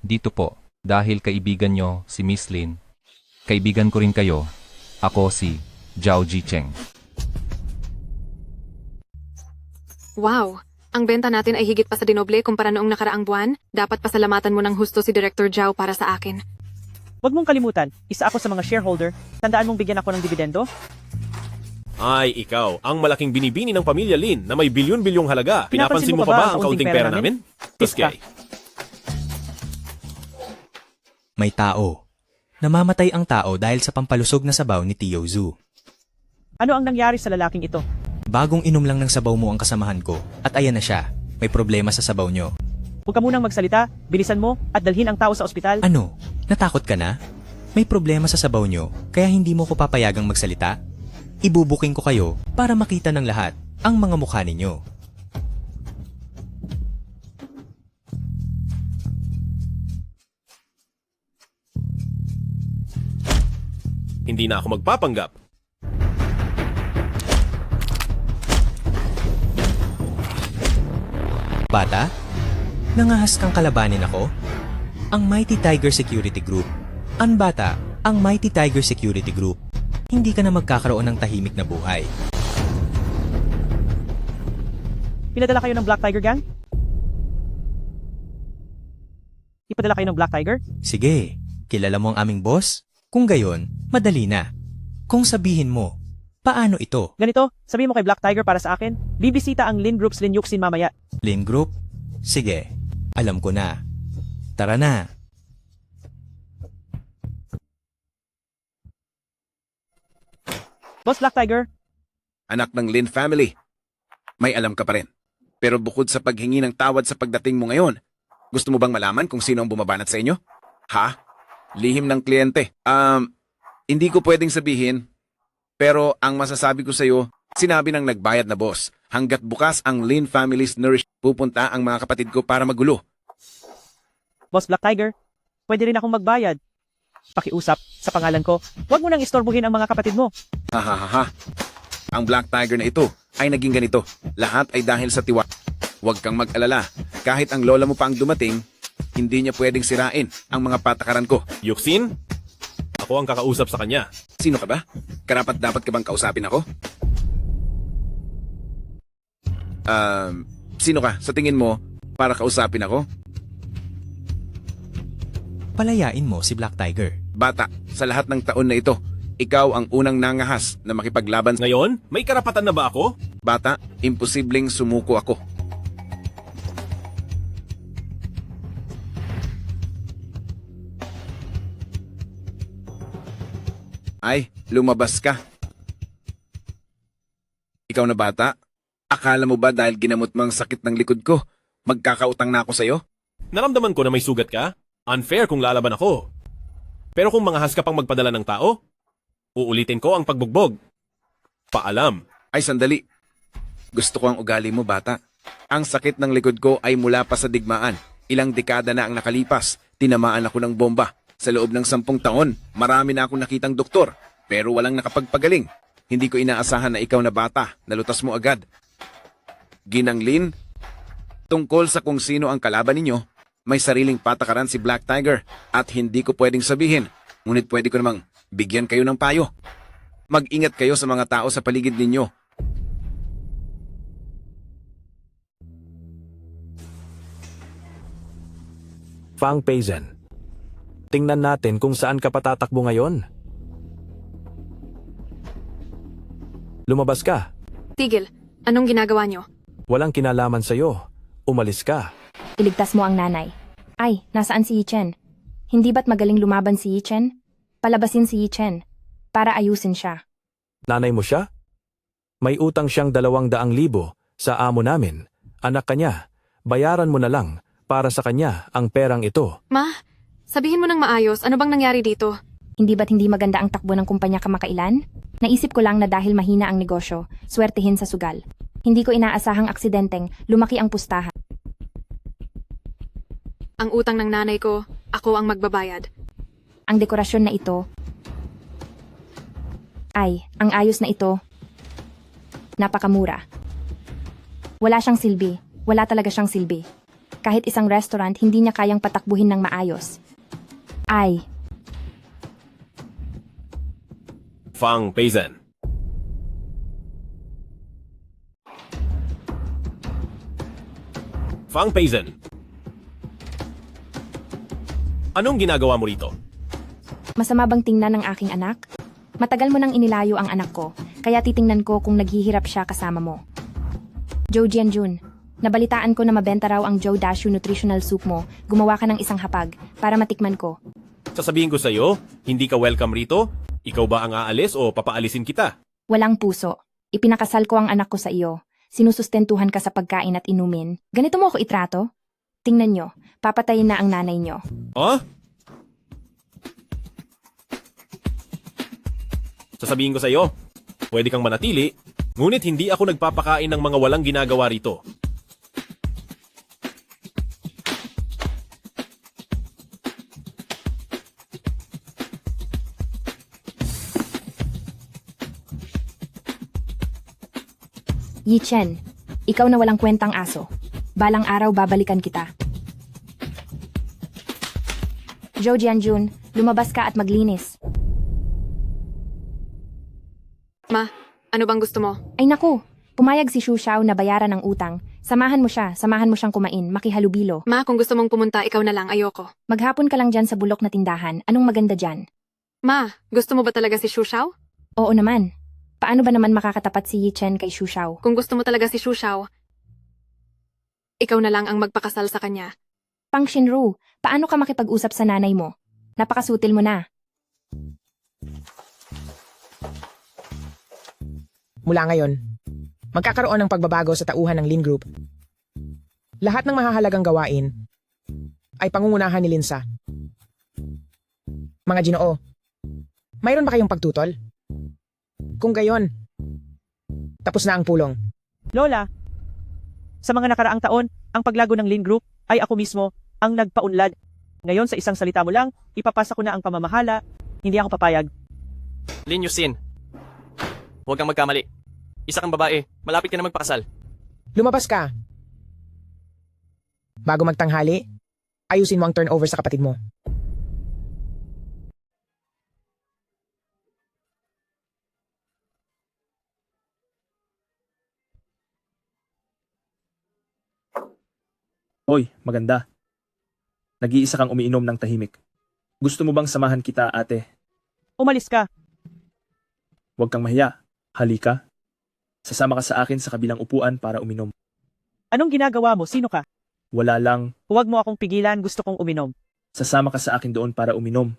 Dito po, dahil kaibigan nyo si Miss Lin. Kaibigan ko rin kayo. Ako si Zhao Jicheng. Wow! Ang benta natin ay higit pa sa dinoble kumpara noong nakaraang buwan. Dapat pasalamatan mo ng husto si Director Zhao para sa akin. Huwag mong kalimutan, isa ako sa mga shareholder. Tandaan mong bigyan ako ng dividendo? Ay, ikaw, ang malaking binibini ng pamilya Lin na may bilyon-bilyong halaga. Pinapansin mo pa ba ang kaunting pera namin? Taskay. May tao. Namamatay ang tao dahil sa pampalusog na sabaw ni Tio Zhu. Ano ang nangyari sa lalaking ito? Bagong inom lang ng sabaw mo ang kasamahan ko at ayan na siya. May problema sa sabaw nyo. Huwag ka munang magsalita, bilisan mo, at dalhin ang tao sa ospital. Ano? Natakot ka na? May problema sa sabaw nyo, kaya hindi mo ko papayagang magsalita? Ibubuking ko kayo para makita ng lahat ang mga mukha ninyo. Hindi na ako magpapanggap. Bata? Nangahas kang kalabanin ako? Ang Mighty Tiger Security Group. Ang bata, ang Mighty Tiger Security Group. Hindi ka na magkakaroon ng tahimik na buhay. Pinadala kayo ng Black Tiger Gang? Ipadala kayo ng Black Tiger? Sige, kilala mo ang aming boss? Kung gayon, madali na. Kung sabihin mo, paano ito? Ganito, sabihin mo kay Black Tiger para sa akin, bibisita ang Lin Group's Lin Yuxin mamaya. Lin Group? Sige, alam ko na. Tara na. Boss Black Tiger, Anak ng Lin family, may alam ka pa rin. Pero bukod sa paghingi ng tawad sa pagdating mo ngayon, gusto mo bang malaman kung sino ang bumabanat sa inyo? Ha? Lihim ng kliyente. Hindi ko pwedeng sabihin, pero ang masasabi ko sa'yo, sinabi ng nagbayad na boss, hanggat bukas ang Lin family's nourish, pupunta ang mga kapatid ko para magulo. Boss Black Tiger, pwede rin akong magbayad. Pakiusap sa pangalan ko, huwag mo nang istorbohin ang mga kapatid mo. Ha. Ang Black Tiger na ito ay naging ganito. Lahat ay dahil sa tiwala. Huwag kang mag-alala. Kahit ang lola mo pa ang dumating, hindi niya pwedeng sirain ang mga patakaran ko. Yuxin? Ako ang kakausap sa kanya. Sino ka ba? Karapat dapat ka bang kausapin ako? Sino ka? Sa tingin mo, para kausapin ako? Palayain mo si Black Tiger. Bata, sa lahat ng taon na ito, ikaw ang unang nangahas na makipaglaban. Ngayon, may karapatan na ba ako? Bata, imposibleng sumuko ako. Ay, lumabas ka. Ikaw na bata, akala mo ba dahil ginamot mo ang sakit ng likod ko, magkakautang na ako sa'yo? Naramdaman ko na may sugat ka? Unfair kung lalaban ako. Pero kung mangahas ka pang magpadala ng tao, uulitin ko ang pagbugbog. Paalam. Ay, sandali. Gusto ko ang ugali mo, bata. Ang sakit ng likod ko ay mula pa sa digmaan. Ilang dekada na ang nakalipas. Tinamaan ako ng bomba. Sa loob ng 10 taon, marami na akong nakitang doktor. Pero walang nakapagpagaling. Hindi ko inaasahan na ikaw na bata. Nalutas mo agad. Ginanglin, tungkol sa kung sino ang kalaban ninyo, may sariling patakaran si Black Tiger at hindi ko pwedeng sabihin. Ngunit pwede ko namang bigyan kayo ng payo. Mag-ingat kayo sa mga tao sa paligid ninyo. Fang Peizen. Tingnan natin kung saan ka patatakbo ngayon. Lumabas ka. Tigil, anong ginagawa nyo? Walang kinalaman sa'yo. Umalis ka. Iligtas mo ang nanay. Ay, nasaan si Yichen? Hindi ba't magaling lumaban si Yichen? Palabasin si Yichen para ayusin siya. Nanay mo siya? May utang siyang 200,000 sa amo namin. Anak kanya. Bayaran mo na lang para sa kanya ang perang ito. Ma, sabihin mo ng maayos, ano bang nangyari dito? Hindi ba't hindi maganda ang takbo ng kumpanya kamakailan? Naisip ko lang na dahil mahina ang negosyo, swertihin sa sugal. Hindi ko inaasahang aksidenteng lumaki ang pustahan. Ang utang ng nanay ko, ako ang magbabayad. Ang dekorasyon na ito, ang ayos na ito, napakamura. Wala siyang silbi, wala talaga siyang silbi. Kahit isang restaurant, hindi niya kayang patakbuhin ng maayos. Fang Peizen. Fang Peizen. Anong ginagawa mo rito? Masama bang tingnan ng aking anak? Matagal mo nang inilayo ang anak ko, kaya titingnan ko kung naghihirap siya kasama mo. Joe Jianjun, nabalitaan ko na mabenta raw ang Joe Dashu Nutritional Soup mo. Gumawa ka ng isang hapag para matikman ko. Sasabihin ko sa'yo, hindi ka welcome rito? Ikaw ba ang aalis o papaalisin kita? Walang puso. Ipinakasal ko ang anak ko sa iyo. Sinusustentuhan ka sa pagkain at inumin. Ganito mo ako itrato? Tingnan nyo, papatayin na ang nanay nyo. Ha? Sasabihin ko sa iyo, pwede kang manatili, ngunit hindi ako nagpapakain ng mga walang ginagawa rito. Yi Chen, ikaw na walang kwentang aso. Balang araw babalikan kita. Zhou Jianjun, lumabas ka at maglinis. Ma, ano bang gusto mo? Ay naku, pumayag si Xu Xiao na bayaran ang utang. Samahan mo siyang kumain, makihalubilo. Ma, kung gusto mong pumunta, ikaw na lang, ayoko. Maghapon ka lang dyan sa bulok na tindahan. Anong maganda dyan? Ma, gusto mo ba talaga si Xu Xiao? Oo naman. Paano ba naman makakatapat si Yi Chen kay Xu Xiao? Kung gusto mo talaga si Xu Xiao, ikaw na lang ang magpakasal sa kanya. Pang Shinru, paano ka makipag-usap sa nanay mo? Napakasutil mo na. Mula ngayon, magkakaroon ng pagbabago sa tauhan ng Lin Group. Lahat ng mahahalagang gawain ay pangungunahan ni Linsa. Mga Ginoo, mayroon ba kayong pagtutol? Kung gayon, tapos na ang pulong. Lola, sa mga nakaraang taon, ang paglago ng Lin Group ay ako mismo ang nagpaunlad. Ngayon sa isang salita mo lang, ipapasa ko na ang pamamahala, hindi ako papayag. Lin Yusin, huwag kang magkamali. Isa kang babae, malapit ka na magpakasal. Lumabas ka. Bago magtanghali, ayusin mo ang turnover sa kapatid mo. Hoy, maganda. Nag-iisa kang umiinom ng tahimik. Gusto mo bang samahan kita, ate? Umalis ka. Huwag kang mahiya. Halika. Sasama ka sa akin sa kabilang upuan para uminom. Anong ginagawa mo? Sino ka? Wala lang. Huwag mo akong pigilan, gusto kong uminom. Sasama ka sa akin doon para uminom.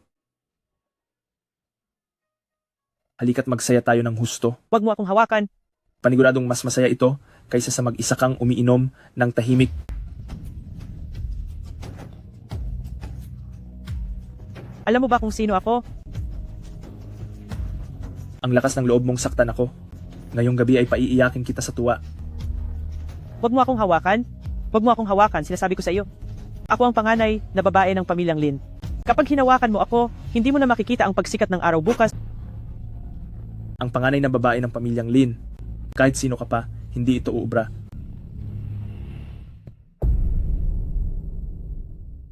Halika't magsaya tayo ng husto. Huwag mo akong hawakan. Paniguradong mas masaya ito kaysa sa mag-isa kang umiinom ng tahimik. Alam mo ba kung sino ako? Ang lakas ng loob mong saktan ako. Ngayong gabi ay paiiyakin kita sa tuwa. Huwag mo akong hawakan. Huwag mo akong hawakan, sinasabi ko sa iyo. Ako ang panganay na babae ng pamilyang Lin. Kapag hinawakan mo ako, hindi mo na makikita ang pagsikat ng araw bukas. Ang panganay na babae ng pamilyang Lin. Kahit sino ka pa, hindi ito uubra.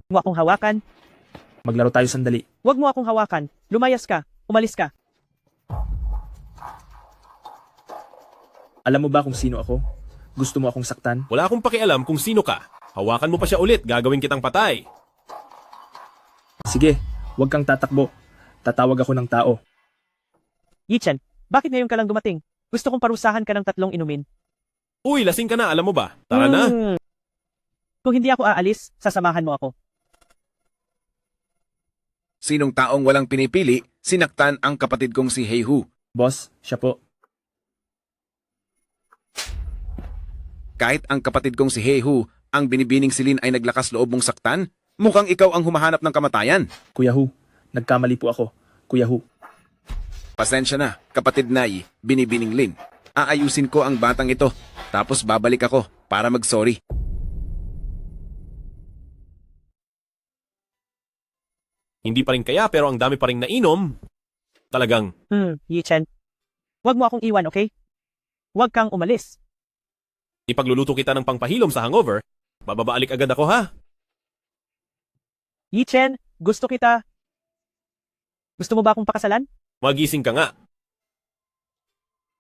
Huwag mo akong hawakan. Maglaro tayo sandali. Huwag mo akong hawakan. Lumayas ka. Umalis ka. Alam mo ba kung sino ako? Gusto mo akong saktan? Wala akong pakialam kung sino ka. Hawakan mo pa siya ulit, gagawin kitang patay. Sige, huwag kang tatakbo. Tatawag ako ng tao. Yi Chen, bakit ngayon ka lang dumating? Gusto kong parusahan ka ng 3 inumin. Uy, lasing ka na, alam mo ba? Tara na. Kung hindi ako aalis, sasamahan mo ako. Sinong taong walang pinipili, sinaktan ang kapatid kong si Heihu. Boss, siya po. Kahit ang kapatid kong si Heihu, ang binibining si Lin ay naglakas loob mong saktan, mukhang ikaw ang humahanap ng kamatayan. Kuya Hu, nagkamali po ako. Kuya Hu. Pasensya na, kapatid Nai, binibining Lin. Aayusin ko ang batang ito, tapos babalik ako para mag-sorry. Hindi pa rin kaya pero ang dami pa rin nainom. Talagang. Yi Chen. Huwag mo akong iwan, okay? Huwag kang umalis. Ipagluluto kita ng pangpahilom sa hangover, bababaalik agad ako ha. Yi Chen, gusto kita. Gusto mo ba akong pakasalan? Magising ka nga.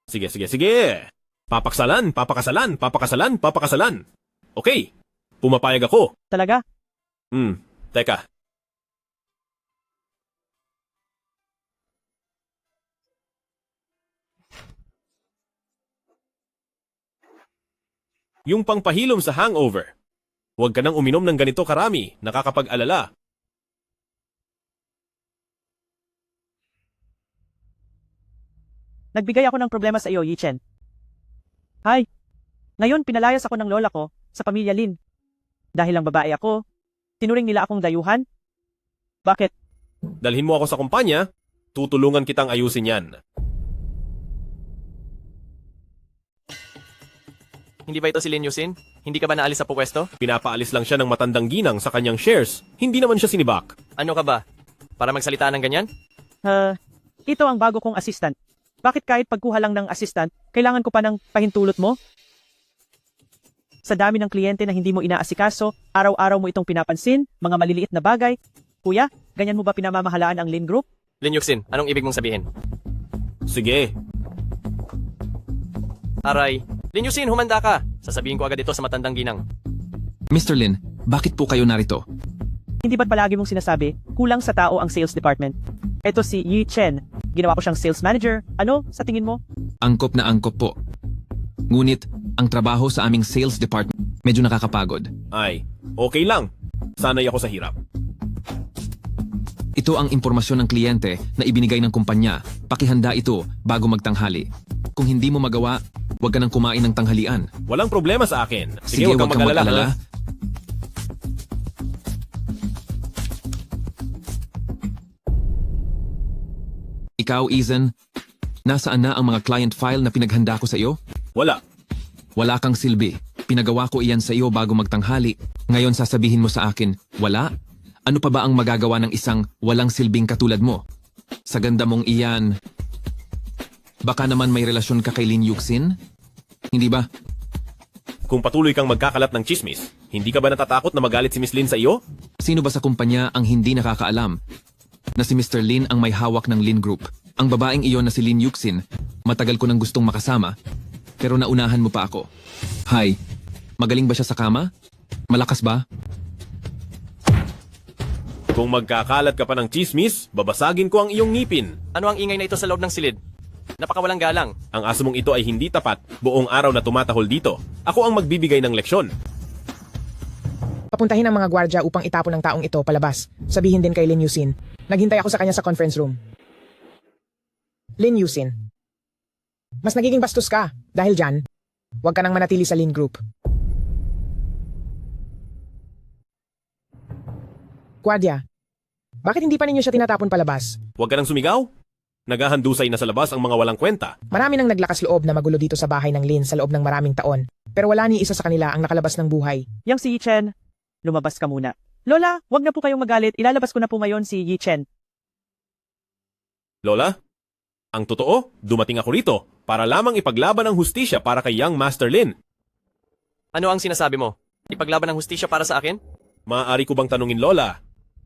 Sige, sige, sige. Papakasalan, papakasalan, papakasalan, papakasalan. Okay, pumapayag ako. Talaga? Teka. Yung pangpahilom sa hangover. Huwag ka nang uminom ng ganito karami, nakakapag-alala. Nagbigay ako ng problema sa iyo, Yi Chen. Hi. Ngayon pinalayas ako ng lola ko sa pamilya Lin. Dahil lang babae ako, tinuring nila akong dayuhan? Bakit? Dalhin mo ako sa kumpanya, tutulungan kitang ayusin yan. Hindi ba ito si Lin Yusin? Hindi ka ba naalis sa pwesto? Pinapaalis lang siya ng matandang ginang sa kanyang shares. Hindi naman siya sinibak. Ano ka ba? Para magsalita ng ganyan? Ito ang bago kong assistant. Bakit kahit pagkuha lang ng assistant, kailangan ko pa ng pahintulot mo? Sa dami ng kliyente na hindi mo inaasikaso, araw-araw mo itong pinapansin, mga maliliit na bagay. Kuya, ganyan mo ba pinamamahalaan ang Lin Group? Lin Yusin, anong ibig mong sabihin? Sige. Aray, Lin Yusin, humanda ka! Sasabihin ko agad ito sa matandang ginang. Mr. Lin, bakit po kayo narito? Hindi ba't palagi mong sinasabi, kulang sa tao ang sales department? Ito si Yi Chen. Ginawa ko siyang sales manager. Ano, sa tingin mo? Angkop na angkop po. Ngunit, ang trabaho sa aming sales department medyo nakakapagod. Ay, okay lang. Sanay ako sa hirap. Ito ang impormasyon ng kliyente na ibinigay ng kumpanya. Pakihanda ito bago magtanghali. Kung hindi mo magawa, huwag ka nang kumain ng tanghalian. Walang problema sa akin. Sige, huwag kang mag-alala. Ikaw, Ethan, nasaan na ang mga client file na pinaghanda ko sa iyo? Wala. Wala kang silbi. Pinagawa ko iyan sa iyo bago magtanghali. Ngayon sasabihin mo sa akin, wala? Ano pa ba ang magagawa ng isang walang silbing katulad mo? Sa ganda mong iyan, baka naman may relasyon ka kay Lin Yuxin? Hindi ba? Kung patuloy kang magkakalat ng chismis, hindi ka ba natatakot na magalit si Miss Lin sa iyo? Sino ba sa kumpanya ang hindi nakakaalam na si Mr. Lin ang may hawak ng Lin Group? Ang babaeng iyon na si Lin Yuxin, matagal ko nang gustong makasama, pero naunahan mo pa ako. Hi, magaling ba siya sa kama? Malakas ba? Kung magkakalat ka pa ng chismis, babasagin ko ang iyong ngipin. Ano ang ingay na ito sa loob ng silid? Napakawalang galang. Ang aso mong ito ay hindi tapat, buong araw na tumatahol dito. Ako ang magbibigay ng leksyon. Papuntahin ang mga gwardya upang itapon ang taong ito palabas. Sabihin din kay Lin Yusin. Naghintay ako sa kanya sa conference room. Lin Yusin. Mas nagiging bastos ka. Dahil dyan, huwag ka nang manatili sa Lin Group. Guardia, bakit hindi pa ninyo siya tinatapon palabas? Huwag ka nang sumigaw. Naghahandusay na sa labas ang mga walang kwenta. Marami nang naglakas loob na magulo dito sa bahay ng Lin sa loob ng maraming taon. Pero wala ni isa sa kanila ang nakalabas ng buhay. Yang si Yi Chen, lumabas ka muna. Lola, wag na po kayong magalit. Ilalabas ko na po ngayon si Yi Chen. Lola, ang totoo, dumating ako rito para lamang ipaglaban ang hustisya para kay Young Master Lin. Ano ang sinasabi mo? Ipaglaban ng hustisya para sa akin? Maaari ko bang tanungin, Lola,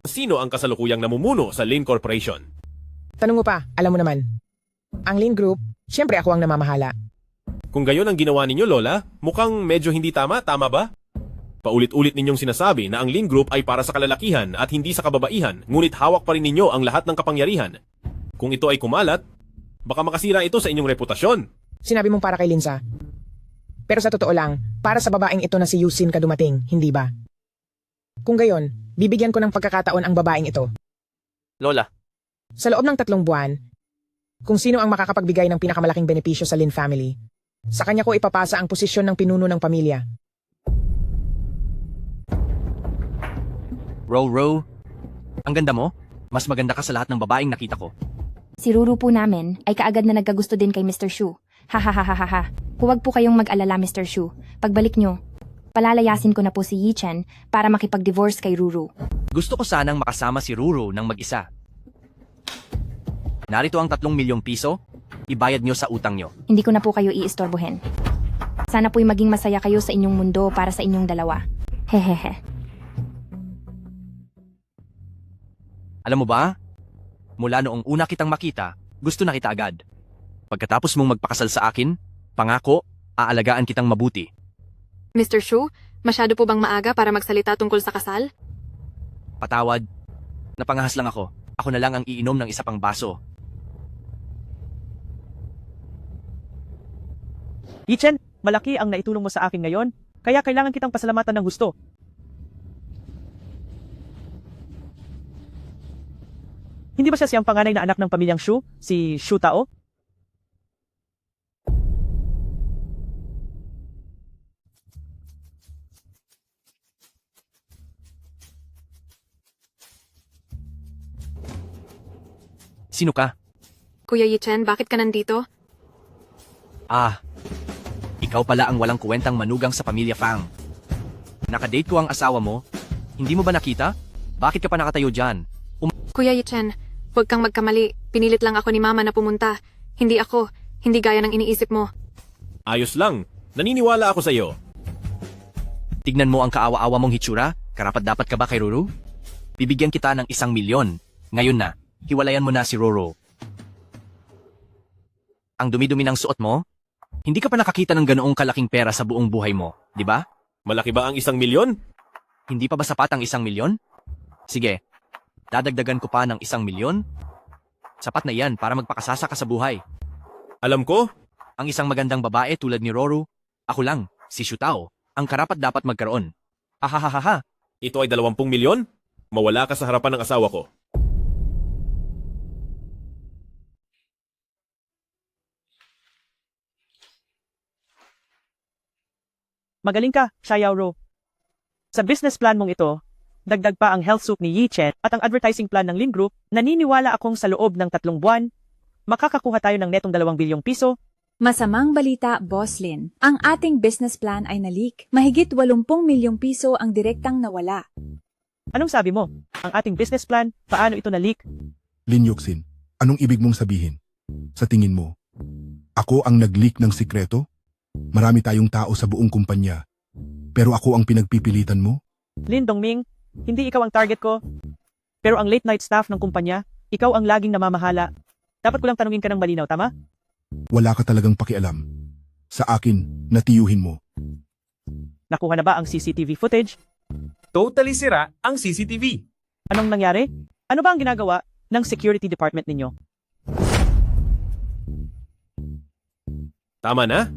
sino ang kasalukuyang namumuno sa Lin Corporation? Tanong mo pa, alam mo naman. Ang Lin Group, siyempre ako ang namamahala. Kung gayon ang ginawa ninyo, Lola, mukhang medyo hindi tama ba? Paulit-ulit ninyong sinasabi na ang Lin Group ay para sa kalalakihan at hindi sa kababaihan, ngunit hawak pa rin ninyo ang lahat ng kapangyarihan. Kung ito ay kumalat, baka makasira ito sa inyong reputasyon. Sinabi mong para kay Linsa. Pero sa totoo lang, para sa babaeng ito na si Yusin ka dumating, hindi ba? Kung gayon, bibigyan ko ng pagkakataon ang babaeng ito. Lola. Sa loob ng 3 buwan, kung sino ang makakapagbigay ng pinakamalaking benepisyo sa Lin family, sa kanya ko ipapasa ang posisyon ng pinuno ng pamilya. Row. Ang ganda mo. Mas maganda ka sa lahat ng babaeng nakita ko. Si Ruru po namin ay kaagad na nagkagusto din kay Mr. Shu. Ha. Huwag po kayong mag-alala, Mr. Shu. Pagbalik nyo, palalayasin ko na po si Yi Chen para makipag-divorce kay Ruru. Gusto ko sanang makasama si Ruru ng mag-isa. Narito ang 3 milyong piso. Ibayad nyo sa utang nyo. Hindi ko na po kayo iistorbohin. Sana po'y maging masaya kayo sa inyong mundo para sa inyong dalawa. Hehehe. Alam mo ba? Mula noong una kitang makita, gusto na kita agad. Pagkatapos mong magpakasal sa akin, pangako, aalagaan kitang mabuti. Mr. Shu, masyado po bang maaga para magsalita tungkol sa kasal? Patawad. Napangahas lang ako. Ako na lang ang iinom ng isa pang baso. Yi Chen, malaki ang naitulong mo sa akin ngayon, kaya kailangan kitang pasalamatan ng gusto. Hindi ba siya siyang panganay na anak ng pamilyang Shu, si Shu Tao? Sino ka? Kuya Yichen, bakit ka nandito? Ikaw pala ang walang kwentang manugang sa pamilya Fang. Nakadate ko ang asawa mo. Hindi mo ba nakita? Bakit ka pa nakatayo dyan? Kuya Yichen, huwag kang magkamali. Pinilit lang ako ni Mama na pumunta. Hindi ako. Hindi gaya ng iniisip mo. Ayos lang. Naniniwala ako sa iyo. Tignan mo ang kaawa-awa mong hitsura. Karapat-dapat ka ba kay Ruru? Bibigyan kita ng 1 milyon. Ngayon na, hiwalayan mo na si Ruru. Ang dumi-dumi ng suot mo? Hindi ka pa nakakita ng ganoong kalaking pera sa buong buhay mo, di ba? Malaki ba ang 1 milyon? Hindi pa ba sapat ang 1 milyon? Sige, dadagdagan ko pa ng 1 milyon. Sapat na yan para magpakasasa ka sa buhay. Alam ko. Ang isang magandang babae tulad ni Roro, ako lang, si Shutao, ang karapat-dapat magkaroon. Ahahaha. Ito ay 20 milyon? Mawala ka sa harapan ng asawa ko. Magaling ka, Xiaoro. Sa business plan mong ito, dagdag pa ang health soup ni Yi Chen at ang advertising plan ng Lin Group, naniniwala akong sa loob ng 3 buwan, makakakuha tayo ng netong 2 bilyong piso. Masamang balita, Boss Lin. Ang ating business plan ay na-leak. Mahigit 80 milyong piso ang direktang nawala. Anong sabi mo? Ang ating business plan, paano ito na-leak? Lin Yuxin, anong ibig mong sabihin? Sa tingin mo, ako ang nag-leak ng sikreto? Marami tayong tao sa buong kumpanya. Pero ako ang pinagpipilitan mo? Lin Dongming, hindi ikaw ang target ko. Pero ang late night staff ng kumpanya, ikaw ang laging namamahala. Dapat ko lang tanungin ka ng malinaw, tama? Wala ka talagang pakialam. Sa akin, natiyuhin mo. Nakuha na ba ang CCTV footage? Totally sira ang CCTV. Anong nangyari? Ano ba ang ginagawa ng security department ninyo? Tama na.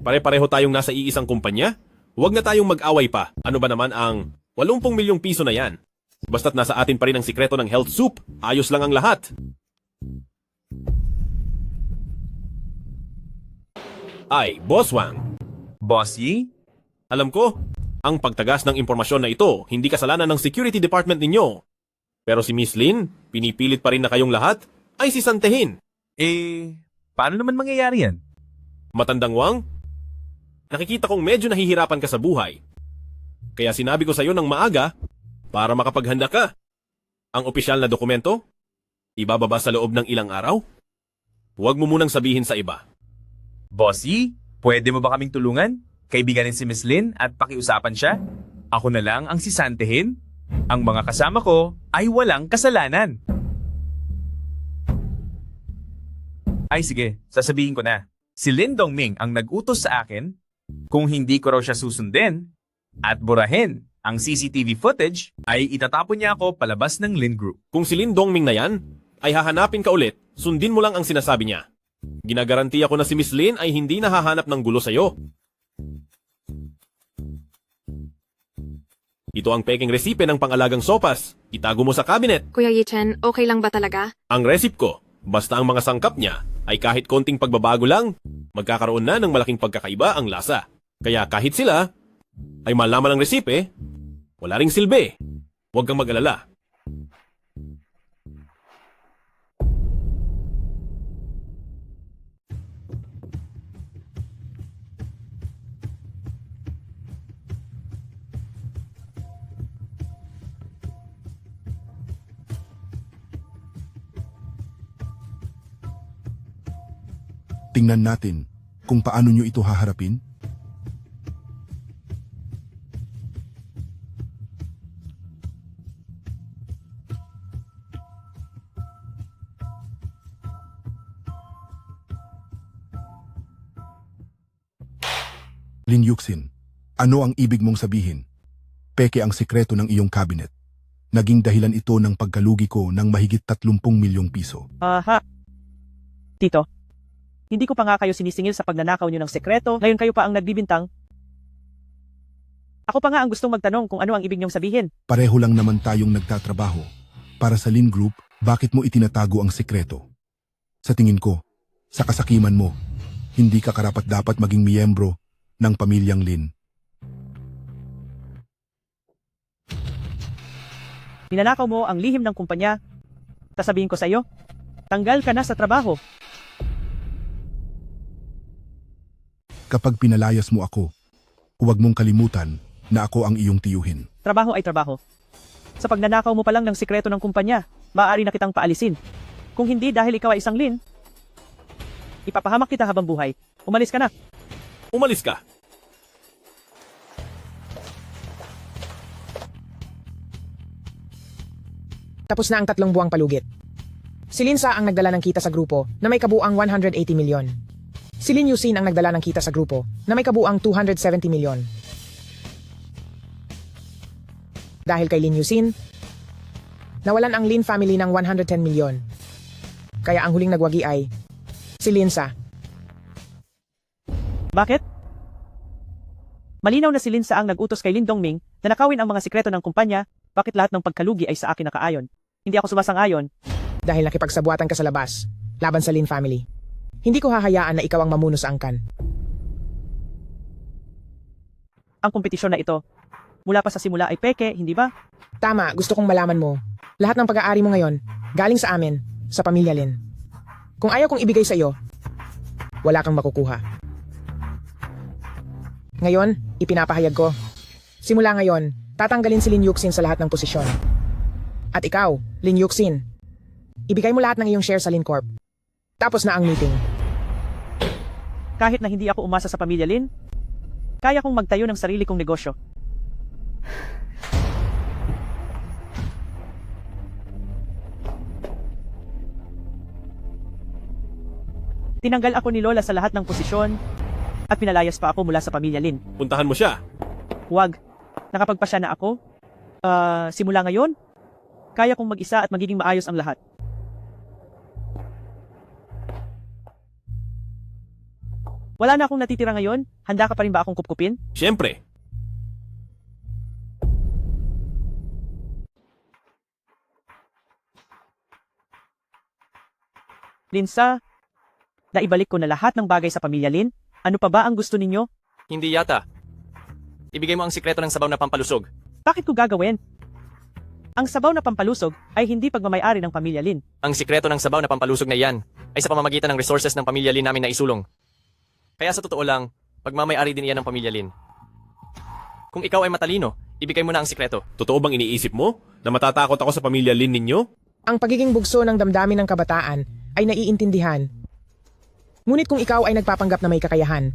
Pare-pareho tayong nasa iisang kumpanya. Huwag na tayong mag-away pa. Ano ba naman ang 80 milyong piso na yan? Basta't nasa atin pa rin ang sikreto ng health soup. Ayos lang ang lahat. Ay, Boss Wang. Boss Yi? Alam ko, ang pagtagas ng impormasyon na ito, hindi kasalanan ng security department ninyo. Pero si Miss Lin, pinipilit pa rin na kayong lahat, ay sisantehin. Paano naman mangyayari yan? Matandang Wang, nakikita kong medyo nahihirapan ka sa buhay. Kaya sinabi ko sa iyo ng maaga, para makapaghanda ka. Ang opisyal na dokumento, ibababa sa loob ng ilang araw. Huwag mo munang sabihin sa iba. Boss Yi, pwede mo ba kaming tulungan? Kaibiganin si Miss Lin at pakiusapan siya? Ako na lang ang sisantehin? Ang mga kasama ko ay walang kasalanan. Ay sige, sasabihin ko na. Si Lin Dongming ang nag-utos sa akin kung hindi ko raw siya susundin at burahin ang CCTV footage ay itatapon niya ako palabas ng Lin Group. Kung si Lin Dongming na yan, ay hahanapin ka ulit, sundin mo lang ang sinasabi niya. Ginagarantiya ko na si Miss Lin ay hindi nahahanap ng gulo sa'yo. Ito ang peking resipe ng pangalagang sopas. Itago mo sa cabinet. Kuya Yichen, okay lang ba talaga? Ang recipe ko, basta ang mga sangkap niya ay kahit konting pagbabago lang, magkakaroon na ng malaking pagkakaiba ang lasa. Kaya kahit sila ay malaman ang resipe, wala ring silbi. Huwag kang mag-alala. Tingnan natin kung paano nyo ito haharapin. Lin Yuxin, ano ang ibig mong sabihin? Peke ang sikreto ng iyong cabinet. Naging dahilan ito ng pagkalugi ko ng mahigit 30 milyong piso. Aha. Tito, hindi ko pa nga kayo sinisingil sa pagnanakaw nyo ng sekreto, ngayon kayo pa ang nagbibintang. Ako pa nga ang gustong magtanong kung ano ang ibig nyong sabihin. Pareho lang naman tayong nagtatrabaho. Para sa Lin Group, bakit mo itinatago ang sikreto? Sa tingin ko, sa kasakiman mo, hindi ka karapat-dapat maging miyembro ng pamilyang Lin. Ninanakaw mo ang lihim ng kumpanya. Sasabihin ko sa iyo, Tanggal ka na sa trabaho. Kapag pinalayas mo ako, huwag mong kalimutan na ako ang iyong tiyuhin. Trabaho ay trabaho. Sa pagnanakaw mo pa lang ng sikreto ng kumpanya, maaari na kitang paalisin. Kung hindi dahil ikaw ay isang Lin, ipapahamak kita habang buhay. Umalis ka na. Umalis ka. Tapos na ang 3 buwang palugit. Si Linsa ang nagdala ng kita sa grupo na may kabuang 180 milyon. Si Lin Yusin ang nagdala ng kita sa grupo na may kabuang 270 milyon. Dahil kay Lin Yusin, nawalan ang Lin family ng 110 milyon. Kaya ang huling nagwagi ay si Linsa. Bakit? Malinaw na si Linsa ang nag-utos kay Lin Dongming na nakawin ang mga sikreto ng kumpanya. Bakit lahat ng pagkalugi ay sa akin nakaayon? Hindi ako sumasang-ayon. Dahil nakipagsabuatan ka sa labas, laban sa Lin family. Hindi ko hahayaan na ikaw ang mamuno sa angkan. Ang kompetisyon na ito, mula pa sa simula ay peke, hindi ba? Tama, gusto kong malaman mo. Lahat ng pag-aari mo ngayon, galing sa amin, sa pamilya Lin. Kung ayaw kong ibigay sa iyo, wala kang makukuha. Ngayon, ipinapahayag ko. Simula ngayon, tatanggalin si Lin Yuxin sa lahat ng posisyon. At ikaw, Lin Yuxin, ibigay mo lahat ng iyong share sa Lin Corp. Tapos na ang meeting. Kahit na hindi ako umasa sa pamilya Lin, kaya kong magtayo ng sarili kong negosyo. Tinanggal ako ni Lola sa lahat ng posisyon at pinalayas pa ako mula sa pamilya Lin. Puntahan mo siya. Huwag. Nakapagpasya na ako. Simula ngayon, kaya kong mag-isa at magiging maayos ang lahat. Wala na akong natitira ngayon. Handa ka pa rin ba akong kupkupin? Siyempre. Linsa, naibalik ko na lahat ng bagay sa pamilya Lin. Ano pa ba ang gusto ninyo? Hindi yata. Ibigay mo ang sikreto ng sabaw na pampalusog. Bakit ko gagawin? Ang sabaw na pampalusog ay hindi pagmamayari ng pamilya Lin. Ang sikreto ng sabaw na pampalusog na iyan ay sa pamamagitan ng resources ng pamilya Lin namin na isulong. Kaya sa totoo lang, pagmamayari din iyan ng pamilya Lin. Kung ikaw ay matalino, ibigay mo na ang sikreto. Totoo bang iniisip mo na matatakot ako sa pamilya Lin ninyo? Ang pagiging bugso ng damdamin ng kabataan ay naiintindihan. Ngunit kung ikaw ay nagpapanggap na may kakayahan,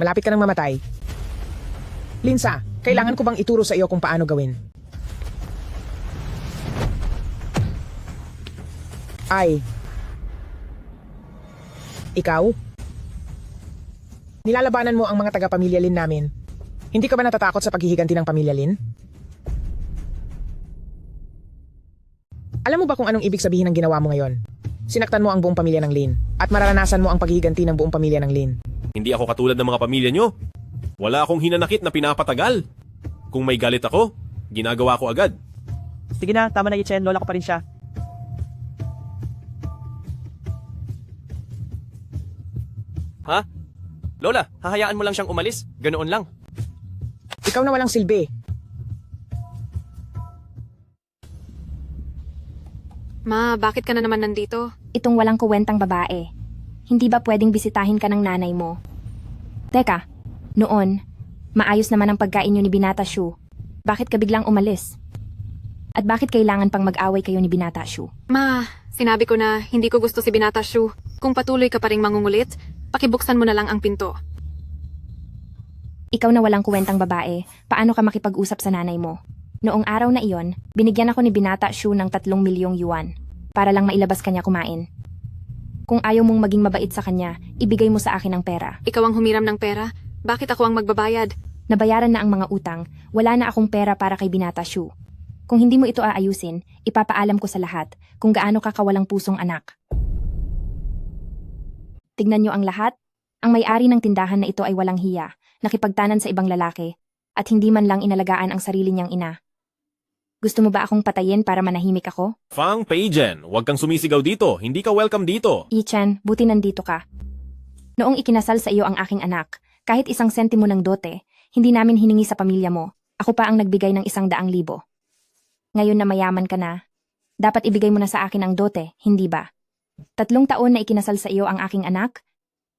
malapit ka nang mamatay. Linsa, kailangan ko bang ituro sa iyo kung paano gawin? Ay. Ikaw? Nilalabanan mo ang mga taga-pamilya Lin namin. Hindi ka ba natatakot sa paghihiganti ng pamilya Lin? Alam mo ba kung anong ibig sabihin ng ginawa mo ngayon? Sinaktan mo ang buong pamilya ng Lin at mararanasan mo ang paghihiganti ng buong pamilya ng Lin. Hindi ako katulad ng mga pamilya nyo. Wala akong hinanakit na pinapatagal. Kung may galit ako, ginagawa ko agad. Sige na, tama na Yichen, lola ko pa rin siya. Ha? Lola, hahayaan mo lang siyang umalis? Ganoon lang. Ikaw na walang silbi. Ma, bakit ka na naman nandito? Itong walang kuwentang babae. Hindi ba pwedeng bisitahin ka ng nanay mo? Teka, noon, maayos naman ang pagkain niyo ni Binata Shu. Bakit ka biglang umalis? At bakit kailangan pang mag-away kayo ni Binata Shu? Ma, sinabi ko na hindi ko gusto si Binata Shu. Kung patuloy ka pa ring mangungulit, pakibuksan mo na lang ang pinto. Ikaw na walang kuwentang babae, paano ka makipag-usap sa nanay mo? Noong araw na iyon, binigyan ako ni Binata Shu ng 3 milyong yuan para lang mailabas kanya kumain. Kung ayaw mong maging mabait sa kanya, ibigay mo sa akin ang pera. Ikaw ang humiram ng pera? Bakit ako ang magbabayad? Nabayaran na ang mga utang, wala na akong pera para kay Binata Shu. Kung hindi mo ito aayusin, ipapaalam ko sa lahat kung gaano ka kawalang pusong anak. Tignan niyo ang lahat. Ang may-ari ng tindahan na ito ay walang hiya, nakipagtanan sa ibang lalaki, at hindi man lang inalagaan ang sarili niyang ina. Gusto mo ba akong patayin para manahimik ako? Fang Peijen, huwag kang sumisigaw dito. Hindi ka welcome dito. Yi-chan, buti nandito ka. Noong ikinasal sa iyo ang aking anak, kahit 1 sentimo ng dote, hindi namin hiningi sa pamilya mo. Ako pa ang nagbigay ng 100,000. Ngayon na mayaman ka na, Dapat ibigay mo na sa akin ang dote, hindi ba? 3 taon na ikinasal sa iyo ang aking anak?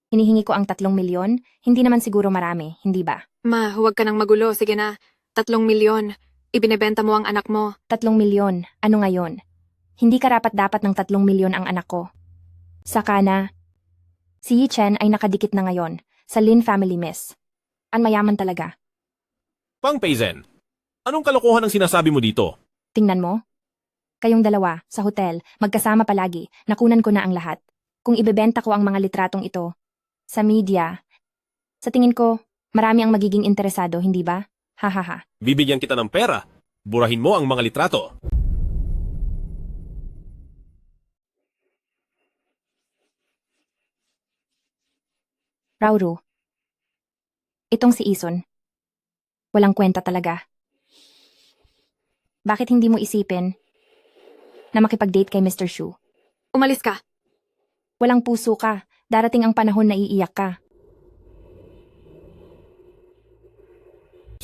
Hinihingi ko ang 3 milyon, hindi naman siguro marami, hindi ba? Ma, huwag ka nang magulo. Sige na. 3 milyon. Ibinebenta mo ang anak mo. 3 milyon, ano ngayon? Hindi karapat-dapat ng 3 milyon ang anak ko. Saka na, si Yi Chen ay nakadikit na ngayon sa Lin family miss. Ang mayaman talaga. Pang Peizen, anong kalokohan ang sinasabi mo dito? Tingnan mo. Kayong dalawa, sa hotel, magkasama palagi, nakunan ko na ang lahat. Kung ibebenta ko ang mga litratong ito, sa media, sa tingin ko, marami ang magiging interesado, hindi ba? Hahaha. Bibigyan kita ng pera. Burahin mo ang mga litrato. Rauru. Itong si Ison. Walang kwenta talaga. Bakit hindi mo isipin na makipag-date kay Mr. Shu? Umalis ka. Walang puso ka. Darating ang panahon na iiyak ka.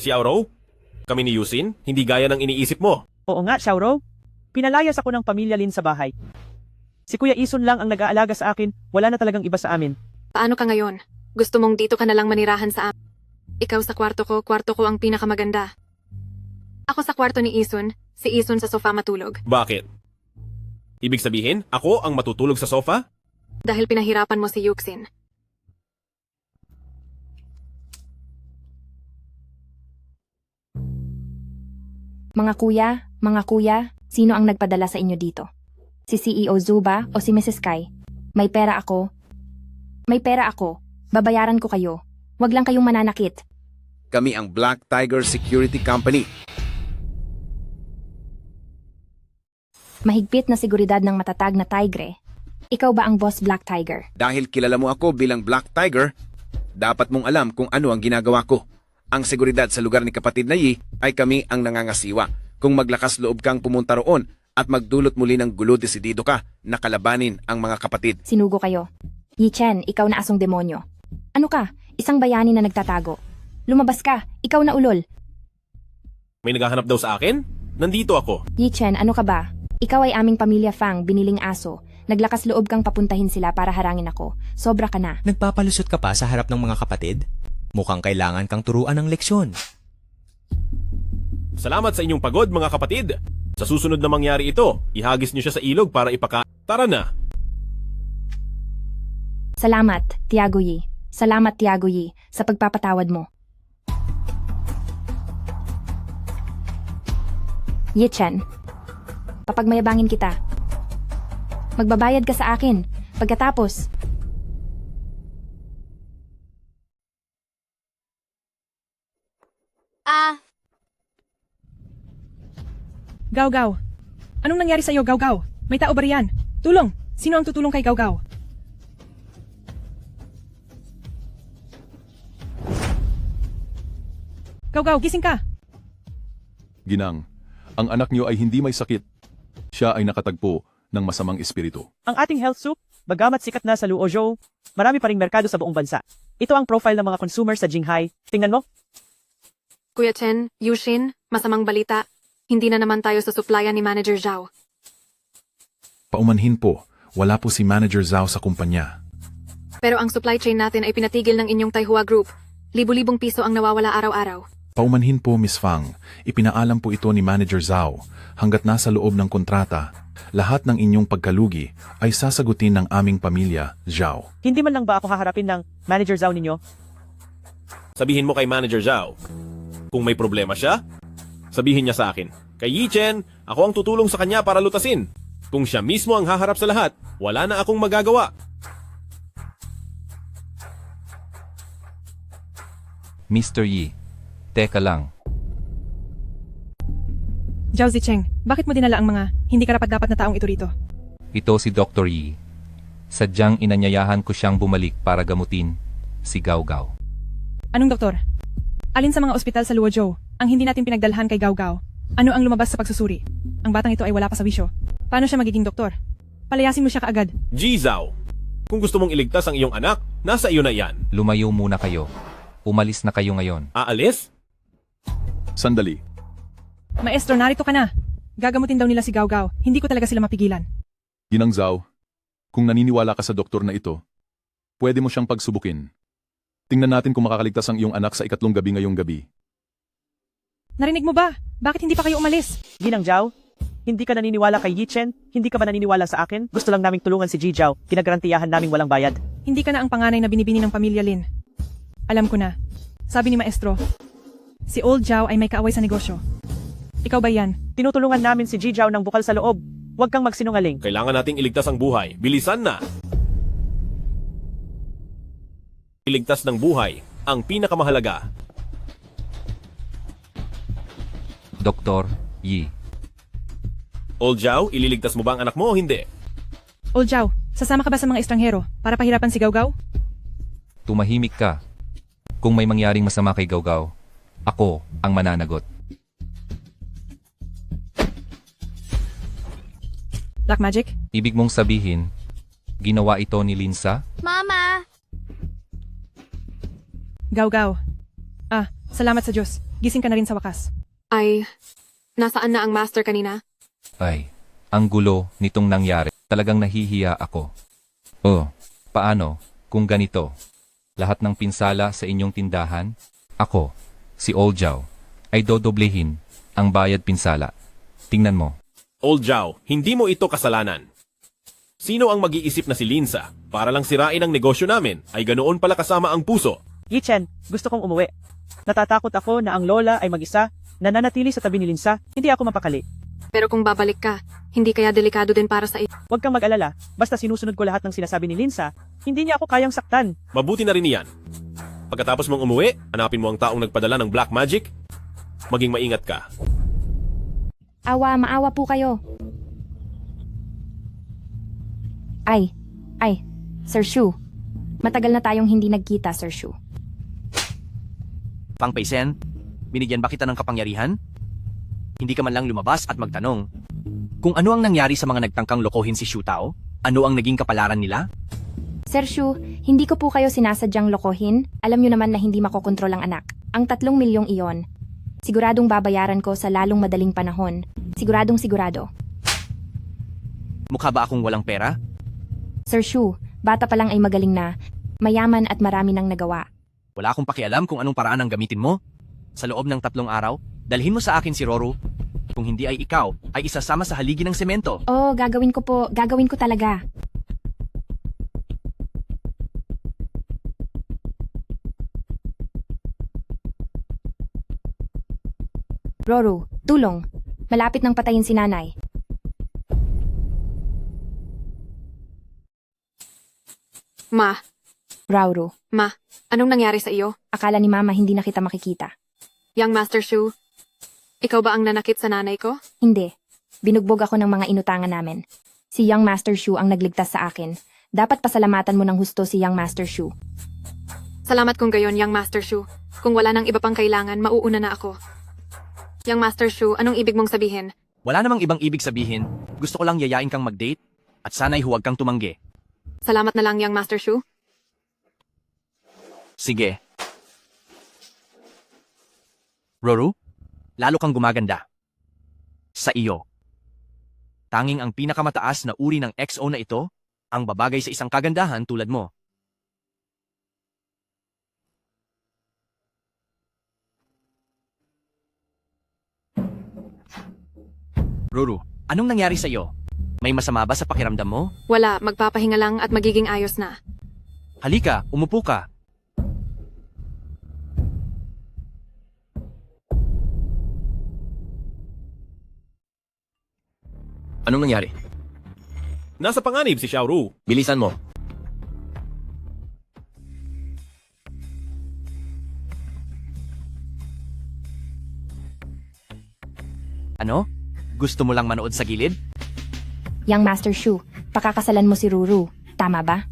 Xiaoro, kami ni Yusin, hindi gaya ng iniisip mo. Oo nga, Xiaoro. Pinalayas ako ng pamilya Lin sa bahay. Si Kuya Ison lang ang nag-aalaga sa akin, wala na talagang iba sa amin. Paano ka ngayon? Gusto mong dito ka na lang manirahan sa amin? Ikaw sa kwarto ko ang pinakamaganda. Ako sa kwarto ni Ison, si Ison sa sofa matulog. Bakit? Ibig sabihin, ako ang matutulog sa sofa? Dahil pinahirapan mo si Yuxin. Mga kuya, sino ang nagpadala sa inyo dito? Si CEO Zuba o si Mrs. Kai? May pera ako. Babayaran ko kayo. Huwag lang kayong mananakit. Kami ang Black Tiger Security Company. Mahigpit na seguridad ng matatag na tigre. Ikaw ba ang boss Black Tiger? Dahil kilala mo ako bilang Black Tiger, dapat mong alam kung ano ang ginagawa ko. Ang seguridad sa lugar ni kapatid na Yi ay kami ang nangangasiwa. Kung maglakas loob kang pumunta roon at magdulot muli ng gulo, desidido ka na kalabanin ang mga kapatid. Sinugo kayo. Yi Chen, ikaw na asong demonyo. Ano ka? Isang bayani na nagtatago. Lumabas ka, ikaw na ulol. May naghahanap daw sa akin? Nandito ako. Yi Chen, ano ka ba? Ikaw ay aming pamilya Fang, biniling aso. Naglakas loob kang papuntahin sila para harangin ako. Sobra ka na. Nagpapalusot ka pa sa harap ng mga kapatid? Mukhang kailangan kang turuan ng leksyon. Salamat sa inyong pagod, mga kapatid. Sa susunod na mangyari ito, ihagis niyo siya sa ilog para Tara na! Salamat, Tiago Yi. Salamat, Tiago Yi, sa pagpapatawad mo. Yi Chen, papagmayabangin kita. Magbabayad ka sa akin. Pagkatapos, Gaw-gaw. Anong nangyari sa'yo, Gaw-gaw? May tao ba riyan? Tulong! Sino ang tutulong kay Gaw-gaw? Gaw-gaw, gising ka! Ginang, ang anak niyo ay hindi may sakit. Siya ay nakatagpo ng masamang espiritu. Ang ating health soup, bagamat sikat na sa Luozhou, marami pa ring merkado sa buong bansa. Ito ang profile ng mga consumer sa Jinghai. Tingnan mo. Kuya Chen, Yuxin, masamang balita. Hindi na naman tayo sa supplyan ni Manager Zhao. Paumanhin po, wala po si Manager Zhao sa kumpanya. Pero ang supply chain natin ay pinatigil ng inyong Taihua Group. Libu-libong piso ang nawawala araw-araw. Paumanhin po, Miss Fang. Ipinaalam po ito ni Manager Zhao. Hanggat nasa loob ng kontrata, lahat ng inyong pagkalugi ay sasagutin ng aming pamilya, Zhao. Hindi man lang ba ako haharapin ng Manager Zhao ninyo? Sabihin mo kay Manager Zhao, kung may problema siya, sabihin niya sa akin. Kay Yi Chen, ako ang tutulong sa kanya para lutasin. Kung siya mismo ang haharap sa lahat, wala na akong magagawa. Mr. Yi, teka lang. Zhao Zicheng, bakit mo dinala ang mga hindi karapat-dapat na taong ito rito? Ito si Dr. Yi. Sadyang inanyayahan ko siyang bumalik para gamutin si Gao Gao. Anong doktor? Alin sa mga ospital sa Luozhou ang hindi natin pinagdalhan kay Gao Gao? Ano ang lumabas sa pagsusuri? Ang batang ito ay wala pa sa wisyo. Paano siya magiging doktor? Palayasin mo siya kaagad. Ji Zhao, kung gusto mong iligtas ang iyong anak, nasa iyo na yan. Lumayo muna kayo. Umalis na kayo ngayon. Aalis? Sandali. Maestro, narito ka na. Gagamutin daw nila si Gao. Hindi ko talaga sila mapigilan. Ginang Zhao, kung naniniwala ka sa doktor na ito, pwede mo siyang pagsubukin. Tingnan natin kung makakaligtas ang iyong anak sa 3 gabi ngayong gabi. Narinig mo ba? Bakit hindi pa kayo umalis? Ginang Zhao, hindi ka naniniwala kay Yi Chen? Hindi ka ba naniniwala sa akin? Gusto lang naming tulungan si Ji Zhao. Kinagarantiyahan naming walang bayad. Hindi ka na ang panganay na binibini ng pamilya Lin. Alam ko na. Sabi ni Maestro, si Old Zhao ay may kaaway sa negosyo. Ikaw ba yan? Tinutulungan namin si Ji Zhao ng bukal sa loob. Huwag kang magsinungaling. Kailangan nating iligtas ang buhay. Bilisan na! Iligtas ng buhay ang pinakamahalaga. Dr. Yi. Old Zhao, ililigtas mo ba ang anak mo o hindi? Old Zhao, sasama ka ba sa mga estranghero para pahirapan si Gao? Tumahimik ka. Kung may mangyaring masama kay Gao, ako ang mananagot. Black Magic? Ibig mong sabihin, ginawa ito ni Linsa? Mama! Gao. Salamat sa Diyos. Gising ka na rin sa wakas. Ay, nasaan na ang master kanina? Ay, ang gulo nitong nangyari. Talagang nahihiya ako. Oh, paano kung ganito? Lahat ng pinsala sa inyong tindahan, ako, si Old Zhao, ay dodoblehin ang bayad pinsala. Tingnan mo. Old Zhao, hindi mo ito kasalanan. Sino ang mag-iisip na si Linsa para lang sirain ang negosyo namin ay ganoon pala kasama ang puso? Yi Chen, gusto kong umuwi. Natatakot ako na ang lola ay mag-isa, nananatili sa tabi ni Linsa. Hindi ako mapakali. Pero kung babalik ka, hindi kaya delikado din para sa iyo. Huwag kang mag-alala, basta sinusunod ko lahat ng sinasabi ni Linsa, hindi niya ako kayang saktan. Mabuti na rin iyan. Pagkatapos mong umuwi, hanapin mo ang taong nagpadala ng Black Magic. Maging maingat ka. Maawa po kayo. Ay, Sir Shu. Matagal na tayong hindi nagkita, Sir Shu. Fang Peisen, binigyan ba kita ng kapangyarihan? Hindi ka man lang lumabas at magtanong. Kung ano ang nangyari sa mga nagtangkang lokohin si Shu Tao? Ano ang naging kapalaran nila? Sir Shu, hindi ko po kayo sinasadyang lokohin. Alam nyo naman na hindi makokontrol ang anak. Ang 3 milyong iyon. Siguradong babayaran ko sa lalong madaling panahon. Sigurado. Mukha ba akong walang pera? Sir Shu, bata pa lang ay magaling na. Mayaman at marami nang nagawa. Wala akong pakialam kung anong paraan ang gamitin mo. Sa loob ng 3 araw, dalhin mo sa akin si Roro. Kung hindi ay ikaw, ay isasama sa haligi ng semento. Oo, gagawin ko po. Gagawin ko talaga. Roro, tulong. Malapit nang patayin si nanay. Ma. Rauro. Ma, anong nangyari sa iyo? Akala ni Mama hindi na kita makikita. Young Master Shu, ikaw ba ang nanakit sa nanay ko? Hindi. Binugbog ako ng mga inutangan namin. Si Young Master Shu ang nagligtas sa akin. Dapat pasalamatan mo ng husto si Young Master Shu. Salamat kung gayon, Young Master Shu. Kung wala nang iba pang kailangan, mauuna na ako. Young Master Shu, anong ibig mong sabihin? Wala namang ibang ibig sabihin. Gusto ko lang yayain kang mag-date at sana'y huwag kang tumanggi. Salamat na lang, Young Master Shu. Sige. Roro, lalo kang gumaganda. Sa iyo. Tanging ang pinakamataas na uri ng XO na ito, ang babagay sa isang kagandahan tulad mo. Roro, anong nangyari sa iyo? May masama ba sa pakiramdam mo? Wala, magpapahinga lang at magiging ayos na. Halika, umupo ka. Anong nangyari? Nasa panganib si Xiaoru. Bilisan mo. Ano? Gusto mo lang manood sa gilid? Young Master Shu, pakakasalan mo si Ruru. Tama ba?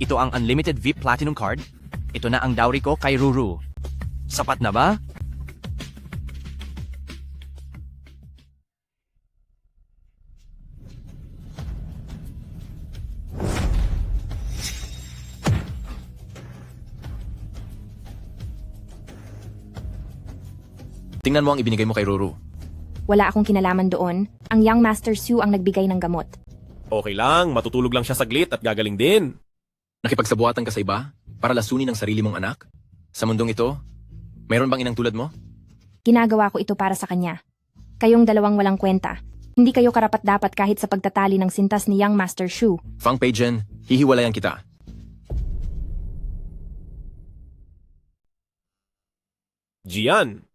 Ito ang Unlimited VIP Platinum Card. Ito na ang dowry ko kay Ruru. Sapat na ba? Tingnan mo ang ibinigay mo kay Ruru. Wala akong kinalaman doon. Ang young Master Su ang nagbigay ng gamot. Okay lang, matutulog lang siya saglit at gagaling din. Nakipagsabuatan ka sa iba para lasunin ang sarili mong anak? Sa mundong ito, mayroon bang inang tulad mo? Ginagawa ko ito para sa kanya. Kayong dalawang walang kwenta. Hindi kayo karapat-dapat kahit sa pagtatali ng sintas ni young Master Shu. Fang Peijen, hihiwalayan kita. Gian,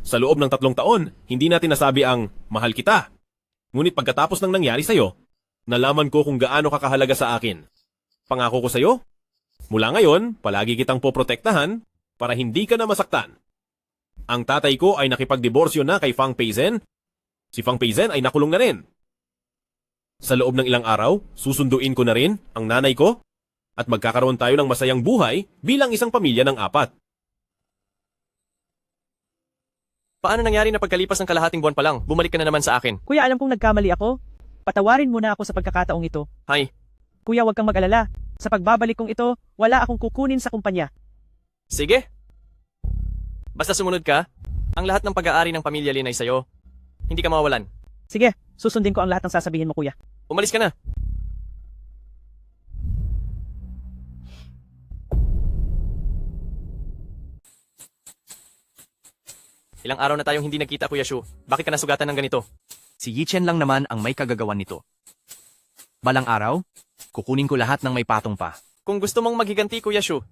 sa loob ng 3 taon, hindi natin nasabi ang mahal kita. Ngunit pagkatapos ng nangyari sa'yo, nalaman ko kung gaano kakahalaga sa akin. Pangako ko sa'yo, mula ngayon, palagi kitang poprotektahan para hindi ka na masaktan. Ang tatay ko ay nakipagdiborsyo na kay Fang Peizen. Si Fang Peizen ay nakulong na rin. Sa loob ng ilang araw, susunduin ko na rin ang nanay ko at magkakaroon tayo ng masayang buhay bilang isang pamilya ng 4. Paano nangyari na pagkalipas ng kalahating buwan pa lang, bumalik ka na naman sa akin? Kuya, alam kong nagkamali ako. Patawarin mo na ako sa pagkakataong ito. Hay. Kuya, huwag kang mag-alala. Sa pagbabalik kong ito, wala akong kukunin sa kumpanya. Sige. Basta sumunod ka, ang lahat ng pag-aari ng pamilya Lin ay sa'yo. Hindi ka mawawalan. Sige, susundin ko ang lahat ng sasabihin mo, kuya. Umalis ka na. Ilang araw na tayong hindi nagkita, Kuya Shu. Bakit ka nasugatan ng ganito? Si Yichen lang naman ang may kagagawan nito. Balang araw, kukunin ko lahat ng may patong pa. Kung gusto mong maghiganti, Kuya Shu,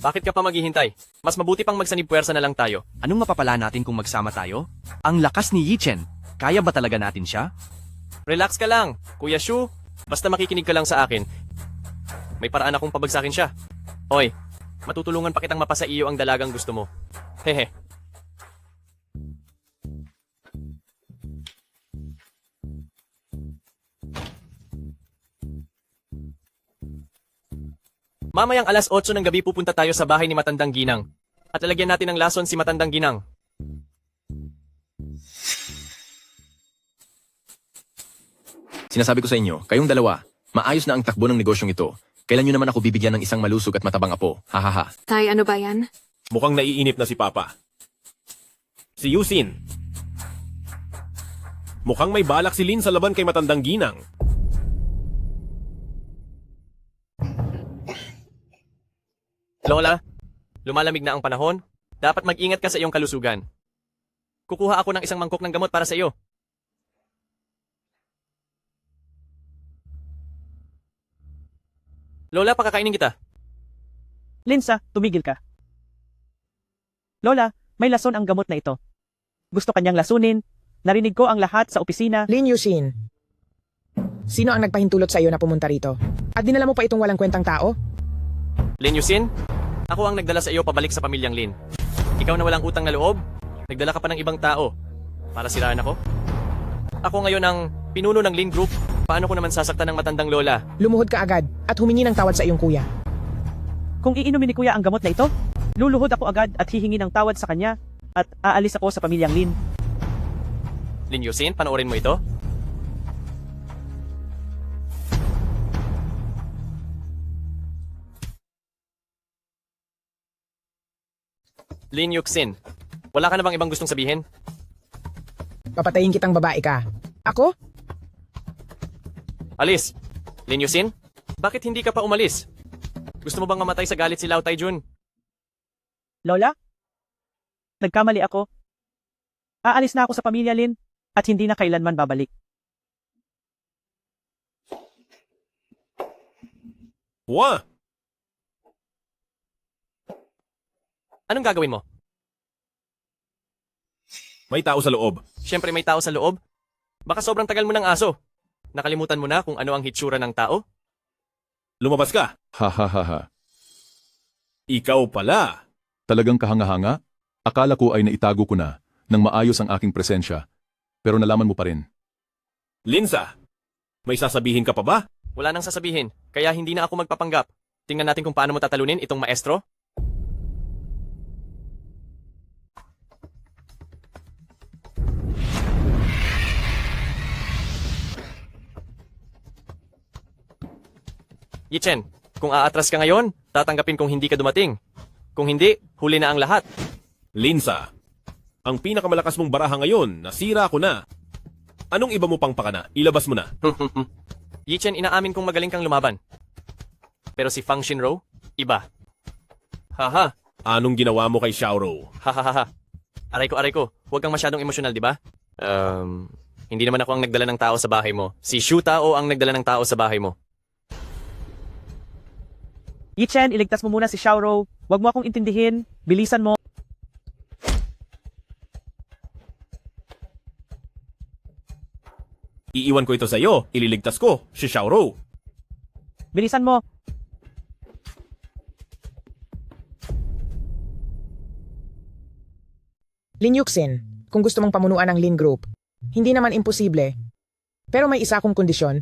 bakit ka pa maghihintay? Mas mabuti pang magsanib puwersa na lang tayo. Anong mapapala natin kung magsama tayo? Ang lakas ni Yichen. Kaya ba talaga natin siya? Relax ka lang, Kuya Shu. Basta makikinig ka lang sa akin. May paraan akong pabagsakin siya. Hoy, matutulungan pa kitang mapasa iyo ang dalagang gusto mo. Hehe. Mamayang alas 8 ng gabi pupunta tayo sa bahay ni Matandang Ginang. At lalagyan natin ng lason si Matandang Ginang. Sinasabi ko sa inyo, kayong dalawa, maayos na ang takbo ng negosyong ito. Kailan nyo naman ako bibigyan ng isang malusog at matabang apo? Hahaha. Tay, ano ba yan? Mukhang naiinip na si Papa. Si Yusin. Mukhang may balak si Lin sa laban kay Matandang Ginang. Lola, lumalamig na ang panahon. Dapat mag-ingat ka sa iyong kalusugan. Kukuha ako ng isang mangkok ng gamot para sa iyo. Lola, pakakainin kita. Linsa, tumigil ka. Lola, may lason ang gamot na ito. Gusto kanyang lasunin. Narinig ko ang lahat sa opisina. Lin Yusin, sino ang nagpahintulot sa iyo na pumunta rito? At dinala mo pa itong walang kwentang tao? Lin Yusin, ako ang nagdala sa iyo pabalik sa pamilyang Lin. Ikaw na walang utang na loob, nagdala ka pa ng ibang tao. Para siraan ako? Ako ngayon ang pinuno ng Lin Group. Paano ko naman sasaktan ng matandang lola? Lumuhod ka agad at humingi ng tawad sa iyong kuya. Kung iinumin ni kuya ang gamot na ito, luluhod ako agad at hihingi ng tawad sa kanya at aalis ako sa pamilyang Lin. Lin Yusin, panoorin mo ito. Lin Yuxin, wala ka na bang ibang gustong sabihin? Papatayin kitang babae ka. Ako? Alis! Lin Yusin, bakit hindi ka pa umalis? Gusto mo bang mamatay sa galit si Lao Taijun? Lola? Nagkamali ako. Aalis na ako sa pamilya Lin at hindi na kailanman babalik. Wah! Anong gagawin mo? May tao sa loob. Siyempre may tao sa loob. Baka sobrang tagal mo ng aso. Nakalimutan mo na kung ano ang hitsura ng tao? Lumabas ka. Hahaha. Ikaw pala. Talagang kahanga-hanga? Akala ko ay naitago ko na nang maayos ang aking presensya. Pero nalaman mo pa rin. Linsa, may sasabihin ka pa ba? Wala nang sasabihin, kaya hindi na ako magpapanggap. Tingnan natin kung paano mo tatalunin itong maestro. Yichen, kung aatras ka ngayon, tatanggapin kung hindi ka dumating. Kung hindi, huli na ang lahat. Linsa, Ang pinakamalakas mong baraha ngayon, nasira ko na. Anong iba mo pang pakana? Ilabas mo na. Yi Chen, inaamin kong magaling kang lumaban. Pero si Fang Shinro, iba. Haha. Anong ginawa mo kay Xiaoro? Hahaha. Aray ko. Huwag kang masyadong emosyonal, di ba? Hindi naman ako ang nagdala ng tao sa bahay mo. Si Shu Tao ang nagdala ng tao sa bahay mo. Yi Chen, iligtas mo muna si Xiaoro. Huwag mo akong intindihin. Bilisan mo. Iiwan ko ito sa iyo. Ililigtas ko, si Xiaoro. Bilisan mo. Lin Yuxin, kung gusto mong pamunuan ang Lin Group, hindi naman imposible. Pero may isa akong kondisyon.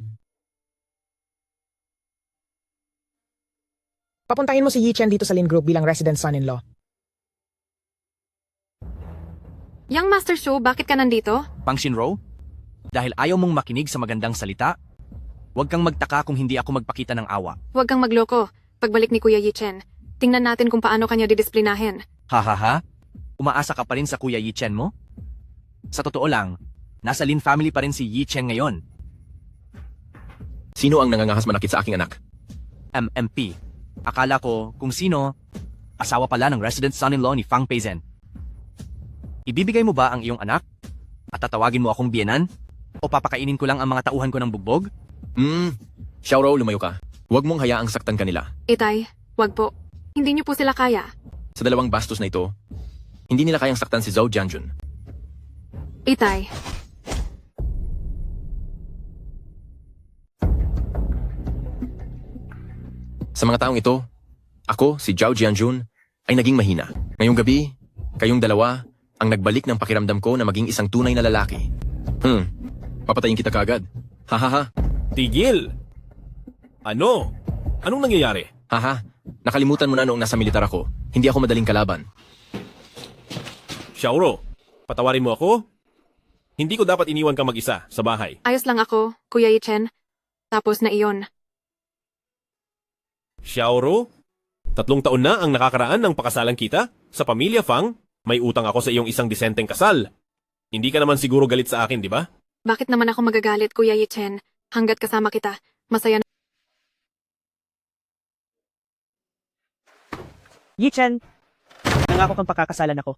Papuntahin mo si Yi Chen dito sa Lin Group bilang resident son-in-law. Young Master Shu, bakit ka nandito? Pang Shinro? Dahil ayaw mong makinig sa magandang salita? Huwag kang magtaka kung hindi ako magpakita ng awa. Huwag kang magloko. Pagbalik ni Kuya Yi Chen, tingnan natin kung paano kanya didisplinahin. Hahaha? Umaasa ka pa rin sa Kuya Yi Chen mo? Sa totoo lang, nasa Lin family pa rin si Yi Chen ngayon. Sino ang nangangahas manakit sa aking anak? MMP. Akala ko kung sino, asawa pala ng resident son-in-law ni Fang Peizen. Ibibigay mo ba ang iyong anak? At tatawagin mo akong biyenan? O papakainin ko lang ang mga tauhan ko ng bugbog? Xiaoro, lumayo ka. Huwag mong hayaang saktan kanila. Itay, wag po. Hindi niyo po sila kaya. Sa dalawang bastos na ito, hindi nila kayang saktan si Zhou Jianjun. Itay. Sa mga taong ito, ako, si Zhou Jianjun, ay naging mahina. Ngayong gabi, kayong dalawa ang nagbalik ng pakiramdam ko na maging isang tunay na lalaki. Papatayin kita kaagad. Hahaha. Tigil! Ano? Anong nangyayari? Haha, nakalimutan mo na noong nasa militar ako. Hindi ako madaling kalaban. Xiaoro, patawarin mo ako? Hindi ko dapat iniwan ka mag-isa sa bahay. Ayos lang ako, Kuya Yi Chen. Tapos na iyon. Xiaoro, 3 taon na ang nakakaraan ng pakasalan kita. Sa pamilya Fang, may utang ako sa iyong isang disenteng kasal. Hindi ka naman siguro galit sa akin, di ba? Bakit naman ako magagalit, Kuya Yi Chen? Hanggat kasama kita, masaya na. Yi Chen, nangako kang pakakasalan ako.